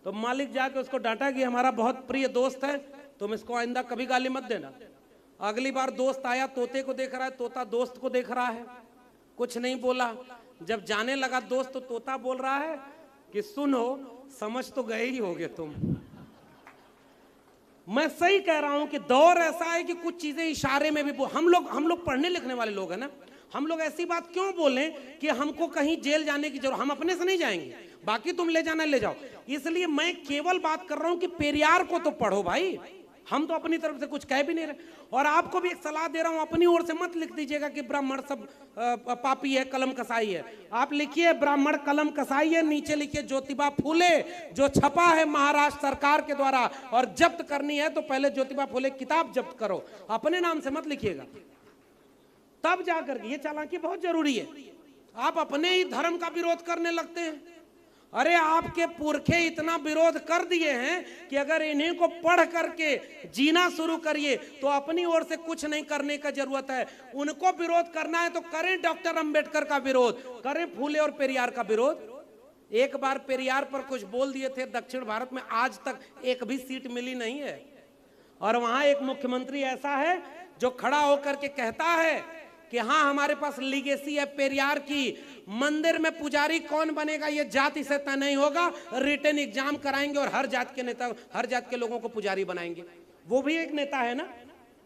तो मालिक जाके उसको डांटा कि हमारा बहुत प्रिय दोस्त है, तुम इसको आइंदा कभी गाली मत देना। अगली बार दोस्त आया, तोते को देख रहा है, तोता दोस्त को देख रहा है, कुछ नहीं बोला। जब जाने लगा दोस्त तो तोता बोल रहा है कि सुनो, समझ तो गए ही होगे तुम। मैं सही कह रहा हूं कि दौर ऐसा है कि कुछ चीजें इशारे में भी हम लोग पढ़ने लिखने वाले लोग हैं ना, हम लोग ऐसी बात क्यों बोलें कि हमको कहीं जेल जाने की जरूरत, हम अपने से नहीं जाएंगे, बाकी तुम ले जाना ले जाओ। इसलिए मैं केवल बात कर रहा हूं कि पेरियार को तो पढ़ो भाई, हम तो अपनी तरफ से कुछ कह भी नहीं रहे। और आपको भी एक सलाह दे रहा हूं, अपनी ओर से मत लिख दीजिएगा कि ब्राह्मण सब पापी है, कलम कसाई है। आप लिखिए ब्राह्मण कलम कसाई है, नीचे लिखिए ज्योतिबा फूले, जो छपा है महाराष्ट्र सरकार के द्वारा, और जब्त करनी है तो पहले ज्योतिबा फूले किताब जब्त करो, अपने नाम से मत लिखिएगा। तब जाकर ये चालाकी बहुत जरूरी है। आप अपने ही धर्म का विरोध करने लगते हैं। अरे आपके पुरखे इतना विरोध कर दिए हैं कि अगर इन्हीं को पढ़ करके जीना शुरू करिए तो अपनी ओर से कुछ नहीं करने का जरूरत है। उनको विरोध करना है तो करें डॉक्टर अंबेडकर का विरोध, करें फूले और पेरियार का विरोध। एक बार पेरियार पर कुछ बोल दिए थे, दक्षिण भारत में आज तक एक भी सीट मिली नहीं है। और वहां एक मुख्यमंत्री ऐसा है जो खड़ा होकर के कहता है कि हाँ हमारे पास लीगेसी है पेरियार की, मंदिर में पुजारी कौन बनेगा ये जाति से तय नहीं होगा, रिटन एग्जाम कराएंगे और हर जात के नेता, हर जात के लोगों को पुजारी बनाएंगे। वो भी एक नेता है ना,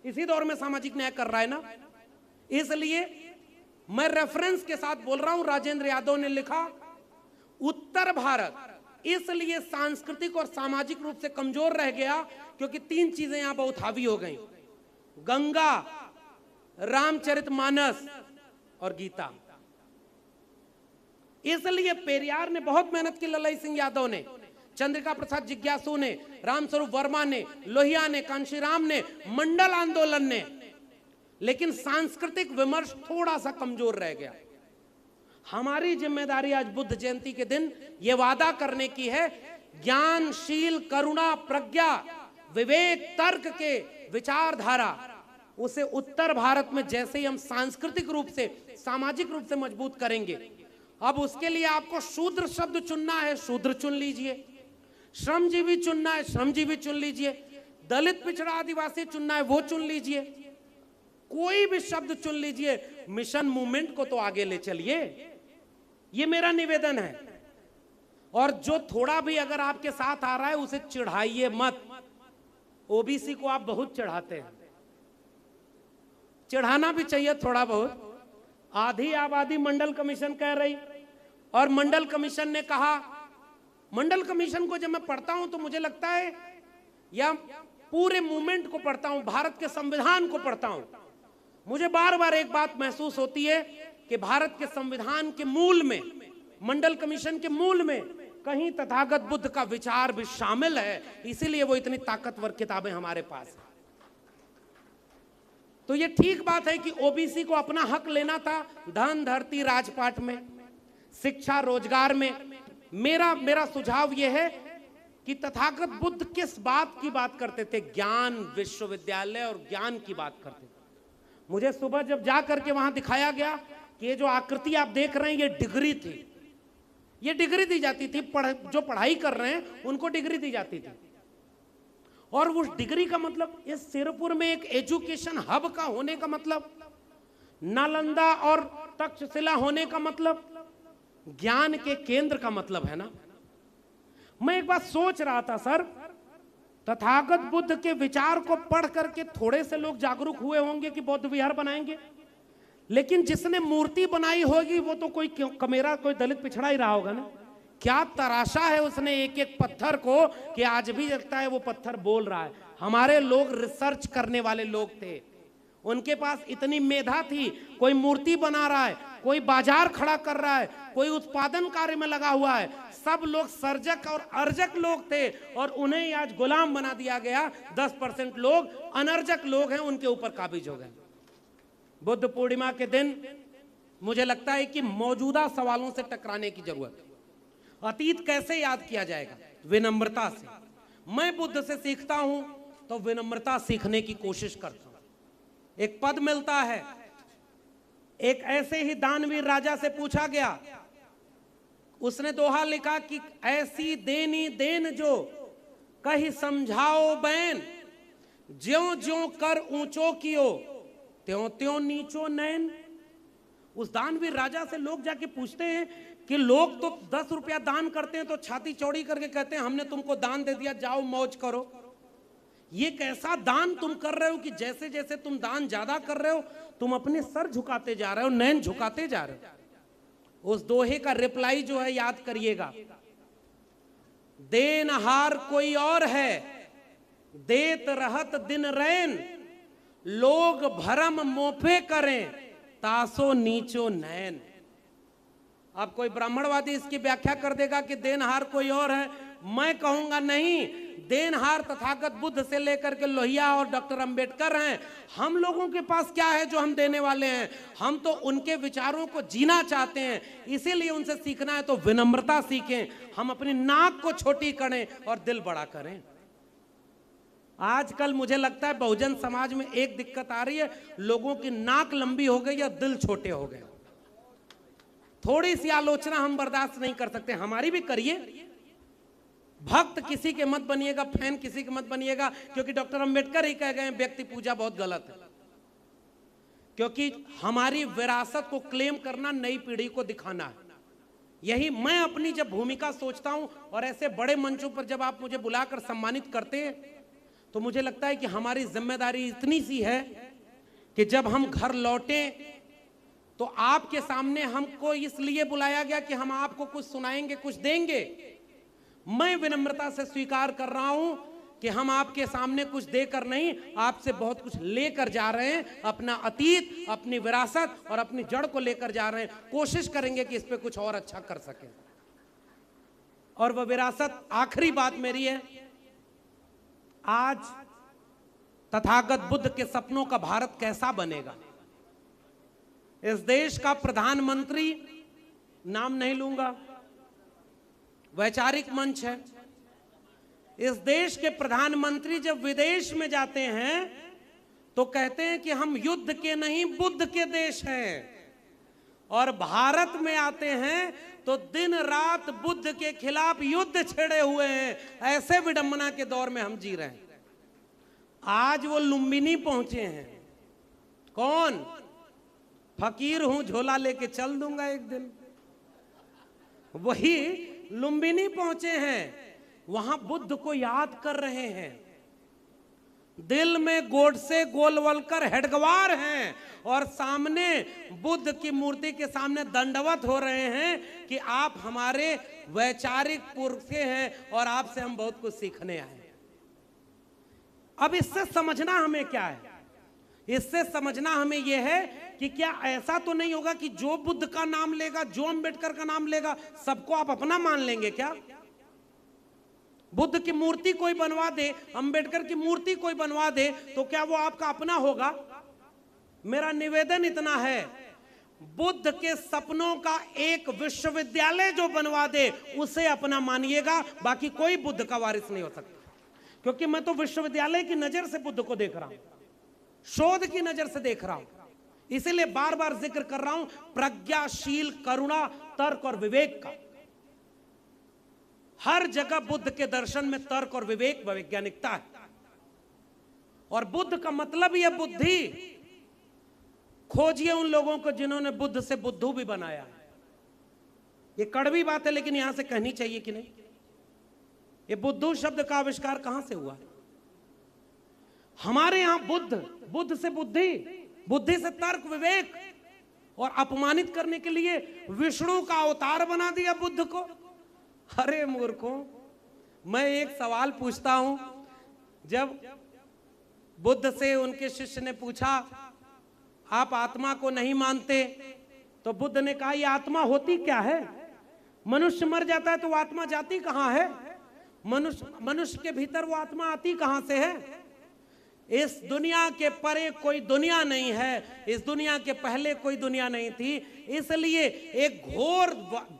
इसी दौर में सामाजिक न्याय कर रहा है ना। इसलिए मैं रेफरेंस के साथ बोल रहा हूं, राजेंद्र यादव ने लिखा उत्तर भारत इसलिए सांस्कृतिक और सामाजिक रूप से कमजोर रह गया क्योंकि तीन चीजें यहां बहुत हावी हो गई, गंगा, रामचरितमानस और गीता। इसलिए पेरियार ने बहुत मेहनत की, ललाई सिंह यादव ने, चंद्रिका प्रसाद जिज्ञासु ने, रामस्वरूप वर्मा ने, लोहिया ने, कांशीराम ने, मंडल आंदोलन ने। लेकिन सांस्कृतिक विमर्श थोड़ा सा कमजोर रह गया। हमारी जिम्मेदारी आज बुद्ध जयंती के दिन यह वादा करने की है, ज्ञानशील, करुणा, प्रज्ञा, विवेक, तर्क के विचारधारा, उसे उत्तर भारत में जैसे ही हम सांस्कृतिक रूप से, सामाजिक रूप से मजबूत करेंगे। अब उसके लिए आपको शूद्र शब्द चुनना है, शूद्र चुन लीजिए। श्रमजीवी चुनना है, श्रमजीवी चुन लीजिए। दलित, पिछड़ा, आदिवासी चुनना है, वो चुन लीजिए। कोई भी शब्द चुन लीजिए, मिशन मूवमेंट को तो आगे ले चलिए। ये मेरा निवेदन है। और जो थोड़ा भी अगर आपके साथ आ रहा है उसे चिढ़ाइए मत। ओबीसी को आप बहुत चढ़ाते हैं, चढ़ाना भी चाहिए थोड़ा बहुत। आधी आबादी मंडल कमीशन कह रही, और मंडल कमीशन ने कहा, मंडल कमीशन को जब मैं पढ़ता हूं तो मुझे लगता है, या पूरे मूवमेंट को पढ़ता हूं, भारत के संविधान को पढ़ता हूं, मुझे बार बार एक बात महसूस होती है कि भारत के संविधान के मूल में, मंडल कमीशन के मूल में कहीं तथागत बुद्ध का विचार भी शामिल है। इसीलिए वो इतनी ताकतवर किताबें हमारे पास है। तो ये ठीक बात है कि ओबीसी को अपना हक लेना था, धन, धरती, राजपाट में, शिक्षा, रोजगार में। मेरा सुझाव यह है कि तथागत बुद्ध किस बात की बात करते थे? ज्ञान, विश्वविद्यालय और ज्ञान की बात करते थे। मुझे सुबह जब जा करके वहां दिखाया गया कि ये जो आकृति आप देख रहे हैं ये डिग्री थी, ये डिग्री दी जाती थी। जो पढ़ाई कर रहे हैं उनको डिग्री दी जाती थी। और उस डिग्री का मतलब, इस सिरपुर में एक एजुकेशन हब का होने का मतलब, नालंदा और तक्षशिला होने का मतलब, ज्ञान के केंद्र का मतलब है ना। मैं एक बात सोच रहा था सर, तथागत बुद्ध के विचार को पढ़ करके थोड़े से लोग जागरूक हुए होंगे कि बौद्ध विहार बनाएंगे, लेकिन जिसने मूर्ति बनाई होगी वो तो कोई कमेरा, कोई दलित पिछड़ा ही रहा होगा ना। क्या तराशा है उसने एक एक पत्थर को कि आज भी लगता है वो पत्थर बोल रहा है। हमारे लोग रिसर्च करने वाले लोग थे, उनके पास इतनी मेधा थी। कोई मूर्ति बना रहा है, कोई बाजार खड़ा कर रहा है, कोई उत्पादन कार्य में लगा हुआ है। सब लोग सर्जक और अर्जक लोग थे, और उन्हें आज गुलाम बना दिया गया। 10% लोग अनर्जक लोग हैं, उनके ऊपर काबिज हो गए। बुद्ध पूर्णिमा के दिन मुझे लगता है कि मौजूदा सवालों से टकराने की जरूरत है। अतीत कैसे याद किया जाएगा? विनम्रता से। मैं बुद्ध से सीखता हूं तो विनम्रता सीखने की कोशिश करता हूं। एक पद मिलता है, एक ऐसे ही दानवीर राजा से पूछा गया, उसने दोहा लिखा कि ऐसी देनी देन जो कही समझाओ बैन, ज्यों ज्यों कर ऊंचो कियो त्यों त्यों नीचो नैन। उस दानवीर राजा से लोग जाके पूछते हैं कि लोग तो 10 रुपया दान करते हैं तो छाती चौड़ी करके कहते हैं हमने तुमको दान दे दिया, जाओ मौज करो। ये कैसा दान तुम कर रहे हो कि जैसे जैसे तुम दान ज्यादा कर रहे हो तुम अपने सर झुकाते जा रहे हो, नैन झुकाते जा रहे हो। उस दोहे का रिप्लाई जो है याद करिएगा, देनहार कोई और है, देत रहत दिन रैन, लोग भरम मोफे करें तासो नीचो नैन। अब कोई ब्राह्मणवादी इसकी व्याख्या कर देगा कि देनहार कोई और है। मैं कहूंगा नहीं, देनहार तथागत बुद्ध से लेकर के लोहिया और डॉक्टर अंबेडकर हैं। हम लोगों के पास क्या है जो हम देने वाले हैं? हम तो उनके विचारों को जीना चाहते हैं, इसीलिए उनसे सीखना है तो विनम्रता सीखें। हम अपनी नाक को छोटी करें और दिल बड़ा करें। आजकल मुझे लगता है बहुजन समाज में एक दिक्कत आ रही है, लोगों की नाक लंबी हो गई या दिल छोटे हो गए। थोड़ी सी आलोचना हम बर्दाश्त नहीं कर सकते, हमारी भी करिए। भक्त किसी के मत बनिएगा, फैन किसी के मत बनिएगा, क्योंकि डॉक्टर अंबेडकर ही कह गए व्यक्ति पूजा बहुत गलत है। क्योंकि हमारी विरासत को क्लेम करना नई पीढ़ी को दिखाना है। यही मैं अपनी जब भूमिका सोचता हूं, और ऐसे बड़े मंचों पर जब आप मुझे बुलाकर सम्मानित करते हैं तो मुझे लगता है कि हमारी जिम्मेदारी इतनी सी है कि जब हम घर लौटें तो आपके सामने हमको इसलिए बुलाया गया कि हम आपको कुछ सुनाएंगे, कुछ देंगे। मैं विनम्रता से स्वीकार कर रहा हूं कि हम आपके सामने कुछ देकर नहीं, आपसे बहुत कुछ लेकर जा रहे हैं। अपना अतीत, अपनी विरासत और अपनी जड़ को लेकर जा रहे हैं। कोशिश करेंगे कि इस पे कुछ और अच्छा कर सकें। और वह विरासत, आखिरी बात मेरी है, आज तथागत बुद्ध के सपनों का भारत कैसा बनेगा। इस देश का प्रधानमंत्री, नाम नहीं लूंगा, वैचारिक मंच है, इस देश के प्रधानमंत्री जब विदेश में जाते हैं तो कहते हैं कि हम युद्ध के नहीं बुद्ध के देश हैं, और भारत में आते हैं तो दिन रात बुद्ध के खिलाफ युद्ध छेड़े हुए हैं। ऐसे विडंबना के दौर में हम जी रहे हैं। आज वो लुम्बिनी पहुंचे हैं। कौन? फकीर हूं, झोला लेके चल दूंगा एक दिन, वही लुम्बिनी पहुंचे हैं। वहां बुद्ध को याद कर रहे हैं, दिल में गोडसे गोलवलकर हेडगवार हैं, और सामने बुद्ध की मूर्ति के सामने दंडवत हो रहे हैं कि आप हमारे वैचारिक पुरखे हैं और आपसे हम बहुत कुछ सीखने आए। अब इससे समझना हमें क्या है? इससे समझना हमें यह है कि क्या ऐसा तो नहीं होगा कि जो बुद्ध का नाम लेगा, जो अंबेडकर का नाम लेगा, सबको आप अपना मान लेंगे क्या? बुद्ध की मूर्ति कोई बनवा दे, अंबेडकर की मूर्ति कोई बनवा दे, तो क्या वो आपका अपना होगा? मेरा निवेदन इतना है, बुद्ध के सपनों का एक विश्वविद्यालय जो बनवा दे उसे अपना मानिएगा, बाकी कोई बुद्ध का वारिस नहीं हो सकता। क्योंकि मैं तो विश्वविद्यालय की नजर से बुद्ध को देख रहा हूं, शोध की नजर से देख रहा हूं, इसीलिए बार बार जिक्र कर रहा हूं प्रज्ञाशील, करुणा, तर्क और विवेक का। हर जगह बुद्ध के दर्शन में तर्क और विवेक, वैज्ञानिकता है। और बुद्ध का मतलब ही है बुद्धि। खोजिए उन लोगों को जिन्होंने बुद्ध से बुद्धू भी बनाया है। ये कड़वी बात है लेकिन यहां से कहनी चाहिए कि नहीं? ये बुद्धू शब्द का आविष्कार कहां से हुआ है? हमारे यहां बुद्ध से बुद्धि, बुद्धि से तर्क विवेक, और अपमानित करने के लिए विष्णु का अवतार बना दिया बुद्ध को। अरे मूर्खों, मैं एक सवाल पूछता हूं। जब बुद्ध से उनके शिष्य ने पूछा आप आत्मा को नहीं मानते, तो बुद्ध ने कहा ये आत्मा होती क्या है? मनुष्य मर जाता है तो वो आत्मा जाती कहां है? मनुष्य के भीतर वो आत्मा आती कहां से है? इस दुनिया के परे कोई दुनिया नहीं है, इस दुनिया के पहले कोई दुनिया नहीं थी। इसलिए एक घोर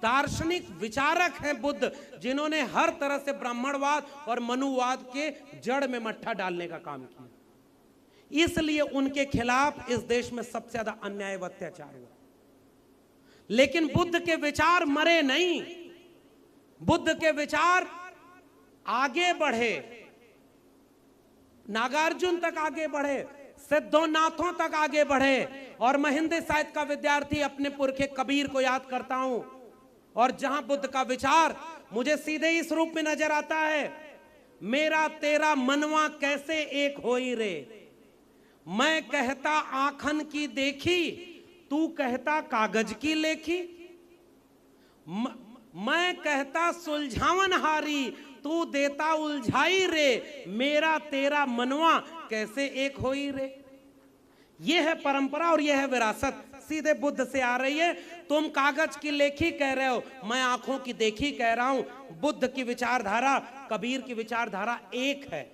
दार्शनिक विचारक हैं बुद्ध, जिन्होंने हर तरह से ब्राह्मणवाद और मनुवाद के जड़ में मट्ठा डालने का काम किया। इसलिए उनके खिलाफ इस देश में सबसे ज्यादा अन्याय व अत्याचार हुआ। लेकिन बुद्ध के विचार मरे नहीं, बुद्ध के विचार आगे बढ़े, नागार्जुन तक आगे बढ़े, सिद्धोनाथों तक आगे बढ़े। और मैं हिंदी साहित्य का विद्यार्थी अपने पुरखे कबीर को याद करता हूं, और जहां बुद्ध का विचार मुझे सीधे इस रूप में नजर आता है, मेरा तेरा मनवा कैसे एक होई रे, मैं कहता आंखन की देखी, तू कहता कागज की लेखी, मैं कहता सुलझावन हारी, तू देता उलझाई रे, मेरा तेरा मनवा कैसे एक होई रे। यह है परंपरा और यह है विरासत, सीधे बुद्ध से आ रही है। तुम कागज की लेखी कह रहे हो, मैं आंखों की देखी कह रहा हूं। बुद्ध की विचारधारा, कबीर की विचारधारा एक है।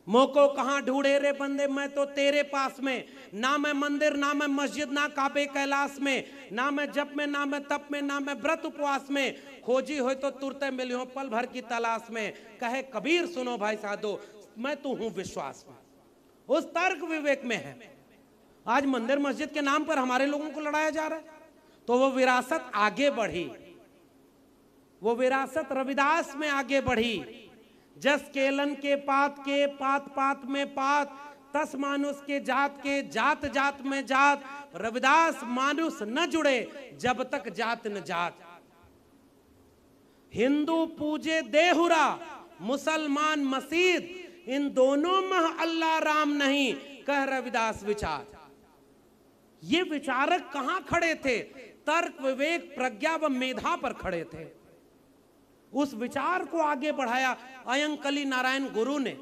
मोको कहां ढूंढे रे बंदे, मैं तो तेरे पास में, ना मैं मंदिर ना मैं मस्जिद ना काबे कैलाश में, ना मैं जप में ना मैं तप में ना मैं व्रत उपवास में, खोजी हो तो तुरते मिली हो पल भर की तलाश में। कहे कबीर सुनो भाई साधो, मैं तो हूं विश्वास में। उस तर्क विवेक में है। आज मंदिर मस्जिद के नाम पर हमारे लोगों को लड़ाया जा रहा है, तो वो विरासत आगे बढ़ी, वो विरासत रविदास में आगे बढ़ी। जस केलन के पात पात में पात, तस मानुष के जात जात में जात, रविदास मानुष न जुड़े जब तक जात न जात। हिंदू पूजे देहुरा, मुसलमान मसीद, इन दोनों में अल्लाह राम नहीं, कह रविदास विचार। ये विचारक कहां खड़े थे? तर्क विवेक प्रज्ञा व मेधा पर खड़े थे। उस विचार को आगे बढ़ाया अयंकली नारायण गुरु ने,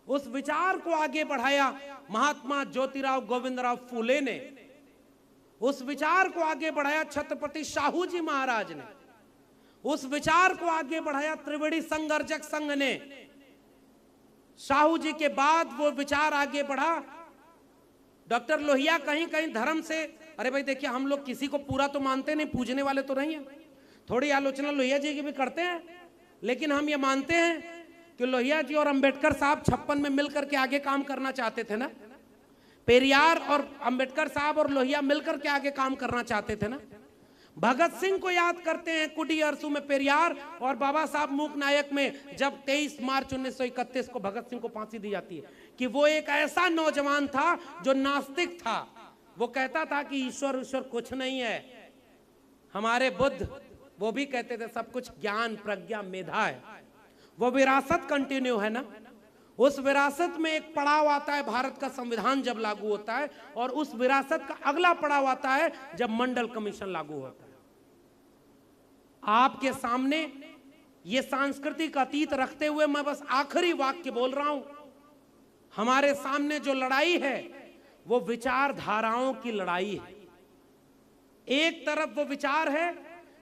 उस विचार को आगे बढ़ाया महात्मा ज्योतिराव गोविंदराव फूले ने, उस विचार को आगे बढ़ाया छत्रपति शाहू जी महाराज ने, उस विचार को आगे बढ़ाया त्रिवेणी संघर्षक संघ ने, साहू जी के बाद वो विचार आगे बढ़ा। डॉक्टर लोहिया कहीं कहीं धर्म से, अरे भाई देखिए हम लोग किसी को पूरा तो मानते नहीं, पूजने वाले तो नहीं है, थोड़ी आलोचना लोहिया जी की भी करते हैं, लेकिन हम ये मानते हैं कि लोहिया जी और अंबेडकर साहब 56 में मिलकर के आगे काम करना चाहते थे ना। पेरियार और अंबेडकर साहब और लोहिया मिलकर के आगे काम करना चाहते थे ना। भगत सिंह को याद करते हैं, कुडी अरसू में पेरियार और बाबा साहब मूक नायक में, जब 23 मार्च 1931 को भगत सिंह को फांसी दी जाती है, कि वो एक ऐसा नौजवान था जो नास्तिक था। वो कहता था कि ईश्वर ईश्वर कुछ नहीं है। हमारे बुद्ध वो भी कहते थे सब कुछ ज्ञान प्रज्ञा मेधा है। वो विरासत कंटिन्यू है ना। उस विरासत में एक पड़ाव आता है भारत का संविधान जब लागू होता है, और उस विरासत का अगला पड़ाव आता है जब मंडल कमीशन लागू होता है। आपके सामने ये सांस्कृतिक अतीत रखते हुए मैं बस आखिरी वाक्य बोल रहा हूं। हमारे सामने जो लड़ाई है वो विचारधाराओं की लड़ाई है। एक तरफ वो विचार है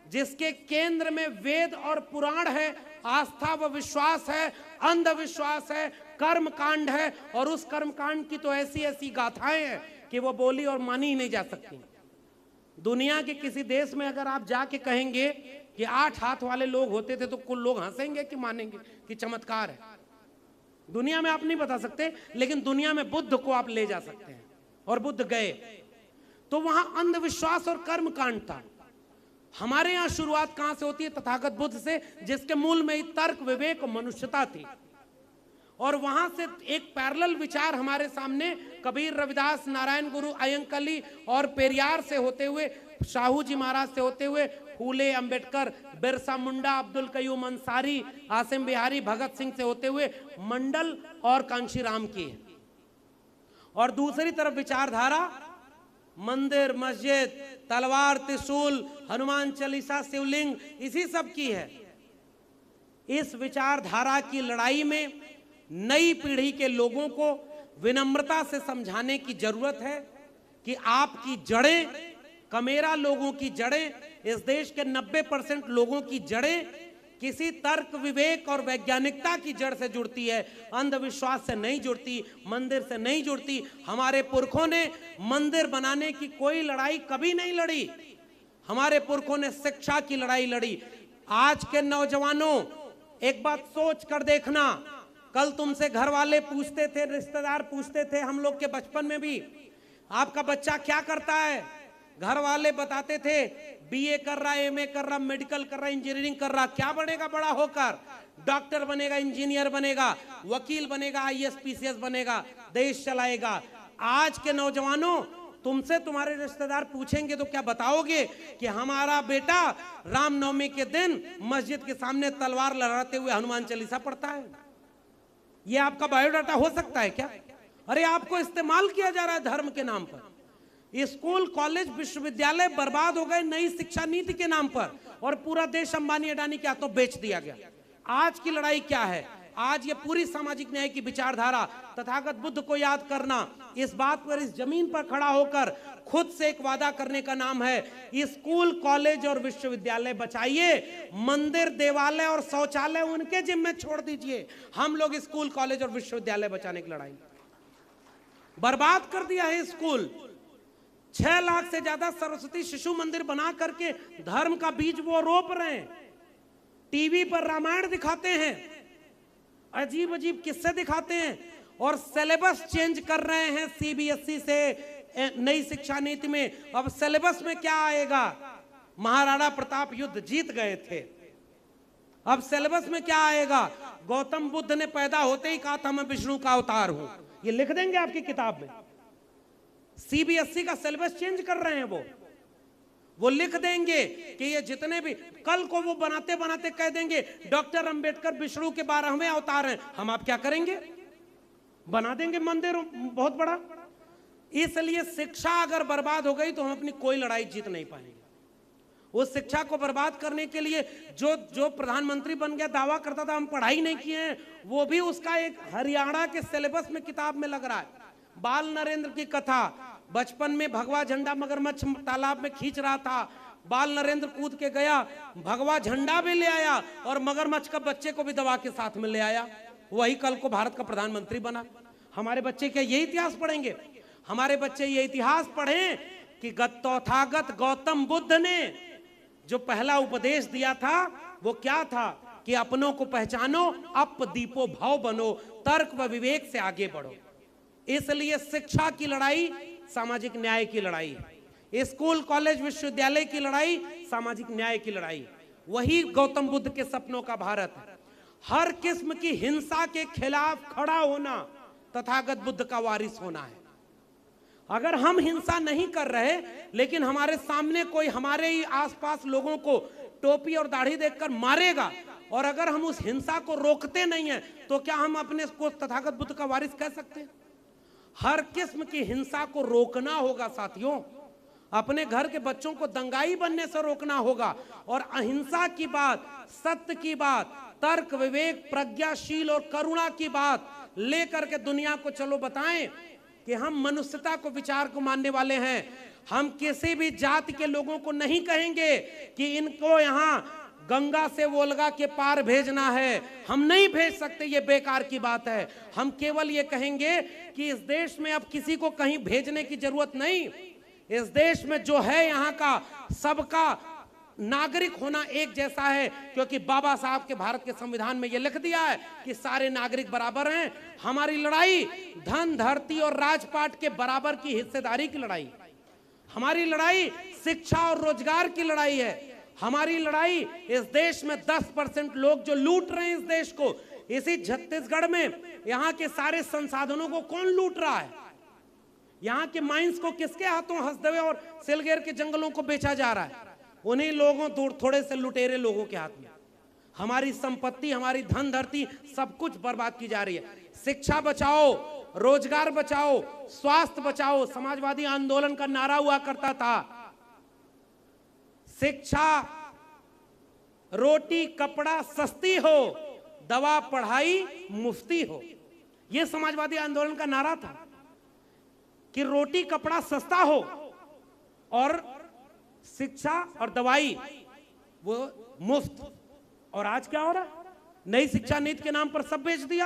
जिसके केंद्र में वेद और पुराण है, आस्था व विश्वास है, अंधविश्वास है, कर्मकांड है, और उस कर्मकांड की तो ऐसी ऐसी गाथाएं हैं कि वो बोली और मानी ही नहीं जा सकती। दुनिया के किसी देश में अगर आप जाके कहेंगे कि 8 हाथ वाले लोग होते थे तो कुल लोग हंसेंगे कि मानेंगे कि चमत्कार है। दुनिया में आप नहीं बता सकते, लेकिन दुनिया में बुद्ध को आप ले जा सकते हैं, और बुद्ध गए तो वहां अंधविश्वास और कर्मकांड था। हमारे यहां शुरुआत कहां से होती है? तथागत बुद्ध से, जिसके मूल में ही तर्क विवेक और मनुष्यता थी। और वहां से एक पैरेलल विचार हमारे सामने कबीर, रविदास, नारायण गुरु, अयंकली और पेरियार से होते हुए, साहू जी महाराज से होते हुए, फूले, अंबेडकर, बिरसा मुंडा, अब्दुल कयूम अंसारी, आसिम बिहारी, भगत सिंह से होते हुए मंडल और कांशीराम की। और दूसरी तरफ विचारधारा मंदिर, मस्जिद, तलवार, त्रिशूल, हनुमान चालीसा, शिवलिंग, इसी सब की है। इस विचारधारा की लड़ाई में नई पीढ़ी के लोगों को विनम्रता से समझाने की जरूरत है कि आपकी जड़ें, कमेरा लोगों की जड़ें, इस देश के 90% लोगों की जड़ें किसी तर्क विवेक और वैज्ञानिकता की जड़ से जुड़ती है, अंधविश्वास से नहीं जुड़ती, मंदिर से नहीं जुड़ती। हमारे पुरखों ने मंदिर बनाने की कोई लड़ाई कभी नहीं लड़ी। हमारे पुरखों ने शिक्षा की लड़ाई लड़ी। आज के नौजवानों, एक बात सोच कर देखना, कल तुमसे घर वाले पूछते थे, रिश्तेदार पूछते थे, हम लोग के बचपन में भी, आपका बच्चा क्या करता है? घर वाले बताते थे बीए कर रहा, एमए कर रहा, मेडिकल कर रहा, इंजीनियरिंग कर रहा। क्या बनेगा बड़ा होकर? डॉक्टर बनेगा, इंजीनियर बनेगा, वकील बनेगा, आईएएस पीसीएस बनेगा, देश चलाएगा। आज के नौजवानों, तुमसे तुम्हारे रिश्तेदार पूछेंगे तो क्या बताओगे? कि हमारा बेटा रामनवमी के दिन मस्जिद के सामने तलवार लहराते हुए हनुमान चालीसा पढ़ता है। ये आपका बायोडाटा हो सकता है क्या? अरे आपको इस्तेमाल किया जा रहा है धर्म के नाम पर। स्कूल, कॉलेज, विश्वविद्यालय बर्बाद हो गए नई शिक्षा नीति के नाम पर, और पूरा देश अंबानी अडानी के हाथों बेच दिया गया। आज की लड़ाई क्या है? आज ये पूरी सामाजिक न्याय की विचारधारा, तथागत बुद्ध को याद करना, इस बात पर, इस जमीन पर खड़ा होकर खुद से एक वादा करने का नाम है, स्कूल, कॉलेज और विश्वविद्यालय बचाइए, मंदिर, देवालय और शौचालय उनके जिम्मे छोड़ दीजिए। हम लोग स्कूल, कॉलेज और विश्वविद्यालय बचाने की लड़ाई, बर्बाद कर दिया है स्कूल। 6 लाख से ज्यादा सरस्वती शिशु मंदिर बना करके धर्म का बीज वो रोप रहे हैं। टीवी पर रामायण दिखाते हैं, अजीब अजीब किस्से दिखाते हैं, और सिलेबस चेंज कर रहे हैं सीबीएसई से नई शिक्षा नीति में। अब सिलेबस में क्या आएगा? महाराणा प्रताप युद्ध जीत गए थे। अब सिलेबस में क्या आएगा? गौतम बुद्ध ने पैदा होते ही कहा था मैं विष्णु का अवतार हूं। ये लिख देंगे आपकी किताब में। सीबीएसई का सिलेबस चेंज कर रहे हैं वो लिख देंगे कि ये जितने भी, कल को वो बनाते बनाते कह देंगे डॉक्टर अंबेडकर विष्णु के 12वें अवतार हैं। हम आप क्या करेंगे? बना देंगे मंदिर बहुत बड़ा। इसलिए शिक्षा अगर बर्बाद हो गई तो हम अपनी कोई लड़ाई जीत नहीं पाएंगे। उस शिक्षा को बर्बाद करने के लिए जो प्रधानमंत्री बन गया, दावा करता था हम पढ़ाई नहीं किए हैं, वो भी उसका एक हरियाणा के सिलेबस में किताब में लग रहा है। बाल नरेंद्र की कथा, बचपन में भगवा झंडा मगरमच्छ तालाब में खींच रहा था, बाल नरेंद्र कूद के गया, भगवा झंडा भी ले आया और मगरमच्छ का बच्चे को भी दबा के साथ में ले आया। वही कल को भारत का प्रधानमंत्री बना। हमारे बच्चे क्या ये इतिहास पढ़ेंगे? हमारे बच्चे ये इतिहास पढ़ें कि तथागत गौतम बुद्ध ने जो पहला उपदेश दिया था वो क्या था कि अपनों को पहचानो, अप दीपो भाव बनो, तर्क व विवेक से आगे बढ़ो। इसलिए शिक्षा की लड़ाई सामाजिक न्याय की लड़ाई है, स्कूल कॉलेज विश्वविद्यालय की लड़ाई सामाजिक न्याय की लड़ाई। वही गौतम बुद्ध के सपनों का भारत है। हर किस्म की हिंसा के खिलाफ खड़ा होना तथागत बुद्ध का वारिस होना है। अगर हम हिंसा नहीं कर रहे लेकिन हमारे सामने कोई हमारे ही आसपास लोगों को टोपी और दाढ़ी देखकर मारेगा और अगर हम उस हिंसा को रोकते नहीं हैं तो क्या हम अपने को तथागत बुद्ध का वारिस कह सकते हैं? हर किस्म की हिंसा को रोकना होगा साथियों। अपने घर के बच्चों को दंगाई बनने से रोकना होगा और अहिंसा की बात, सत्य की बात, तर्क विवेक, प्रज्ञाशील और करुणा की बात लेकर के दुनिया को चलो बताएं कि हम मनुष्यता को, विचार को मानने वाले हैं। हम किसी भी जाति के लोगों को नहीं कहेंगे कि इनको यहां गंगा से वोल्गा के पार भेजना है, हम नहीं भेज सकते, ये बेकार की बात है। हम केवल ये कहेंगे कि इस देश में अब किसी को कहीं भेजने की जरूरत नहीं। इस देश में जो है यहाँ का सबका नागरिक होना एक जैसा है, क्योंकि बाबा साहब के भारत के संविधान में यह लिख दिया है कि सारे नागरिक बराबर हैं। हमारी लड़ाई धन, धरती और राजपाट के बराबर की हिस्सेदारी की लड़ाई, हमारी लड़ाई शिक्षा और रोजगार की लड़ाई है। हमारी लड़ाई इस देश में 10% लोग जो लूट रहे हैं इस देश को, इसी छत्तीसगढ़ में यहाँ के सारे संसाधनों को कौन लूट रहा है? यहाँ के माइंस को किसके हाथों हसदेव और सिलगेर के जंगलों को बेचा जा रहा है? उन्हीं लोगों, थोड़े से लुटेरे लोगों के हाथ में। हमारी संपत्ति, हमारी धन, धरती सब कुछ बर्बाद की जा रही है। शिक्षा बचाओ, रोजगार बचाओ, स्वास्थ्य बचाओ। समाजवादी आंदोलन का नारा हुआ करता था, शिक्षा रोटी कपड़ा सस्ती हो, दवा पढ़ाई मुफ्ती हो। यह समाजवादी आंदोलन का नारा था कि रोटी कपड़ा सस्ता हो और शिक्षा और दवाई वो मुफ्त। और आज क्या हो रहा है? नई शिक्षा नीति के नाम पर सब बेच दिया,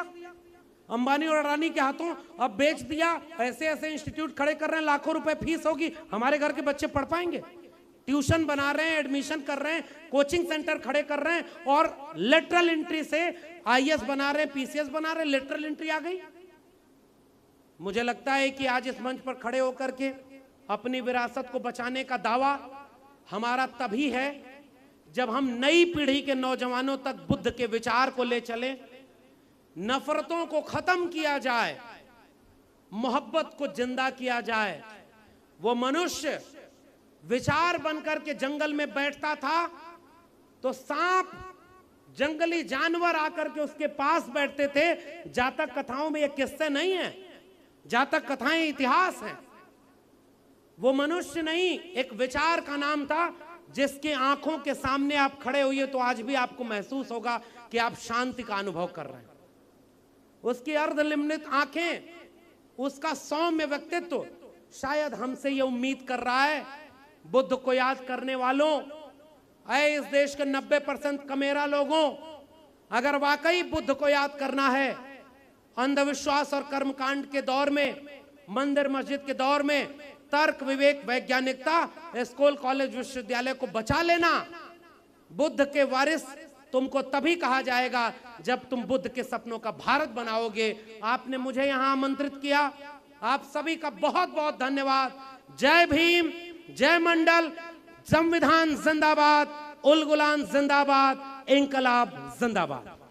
अंबानी और अडानी के हाथों अब बेच दिया। ऐसे ऐसे इंस्टीट्यूट खड़े कर रहे हैं, लाखों रुपए फीस होगी, हमारे घर के बच्चे पढ़ पाएंगे? ट्यूशन बना रहे हैं, एडमिशन कर रहे हैं, कोचिंग सेंटर खड़े कर रहे हैं और लेटरल एंट्री से आईएएस बना रहे हैं, पीसीएस बना रहे हैं। लेटरल एंट्री आ गई। मुझे लगता है कि आज इस मंच पर खड़े होकर के अपनी विरासत को बचाने का दावा हमारा तभी है जब हम नई पीढ़ी के नौजवानों तक बुद्ध के विचार को ले चलें, नफरतों को खत्म किया जाए, मोहब्बत को जिंदा किया जाए। वो मनुष्य विचार बनकर के जंगल में बैठता था तो सांप, जंगली जानवर आकर के उसके पास बैठते थे। जातक कथाओं में ये किस्से नहीं है, जातक कथाएं इतिहास हैं। वो मनुष्य नहीं, एक विचार का नाम था जिसके आंखों के सामने आप खड़े हुए तो आज भी आपको महसूस होगा कि आप शांति का अनुभव कर रहे हैं। उसकी अर्धलिम्नित आंखें, उसका सौम्य व्यक्तित्व शायद हमसे ये उम्मीद कर रहा है, बुद्ध को याद करने वालों, ऐ इस देश के 90% कमेरा लोगों, अगर वाकई बुद्ध को याद करना है, अंधविश्वास और कर्मकांड के दौर में, मंदिर मस्जिद के दौर में, तर्क विवेक वैज्ञानिकता, स्कूल कॉलेज विश्वविद्यालय को बचा लेना। बुद्ध के वारिस तुमको तभी कहा जाएगा जब तुम बुद्ध के सपनों का भारत बनाओगे। आपने मुझे यहां आमंत्रित किया, आप सभी का बहुत बहुत धन्यवाद। जय भीम, जय मंडल, संविधान जिंदाबाद, उल गुलाम जिंदाबाद, इंकलाब जिंदाबाद।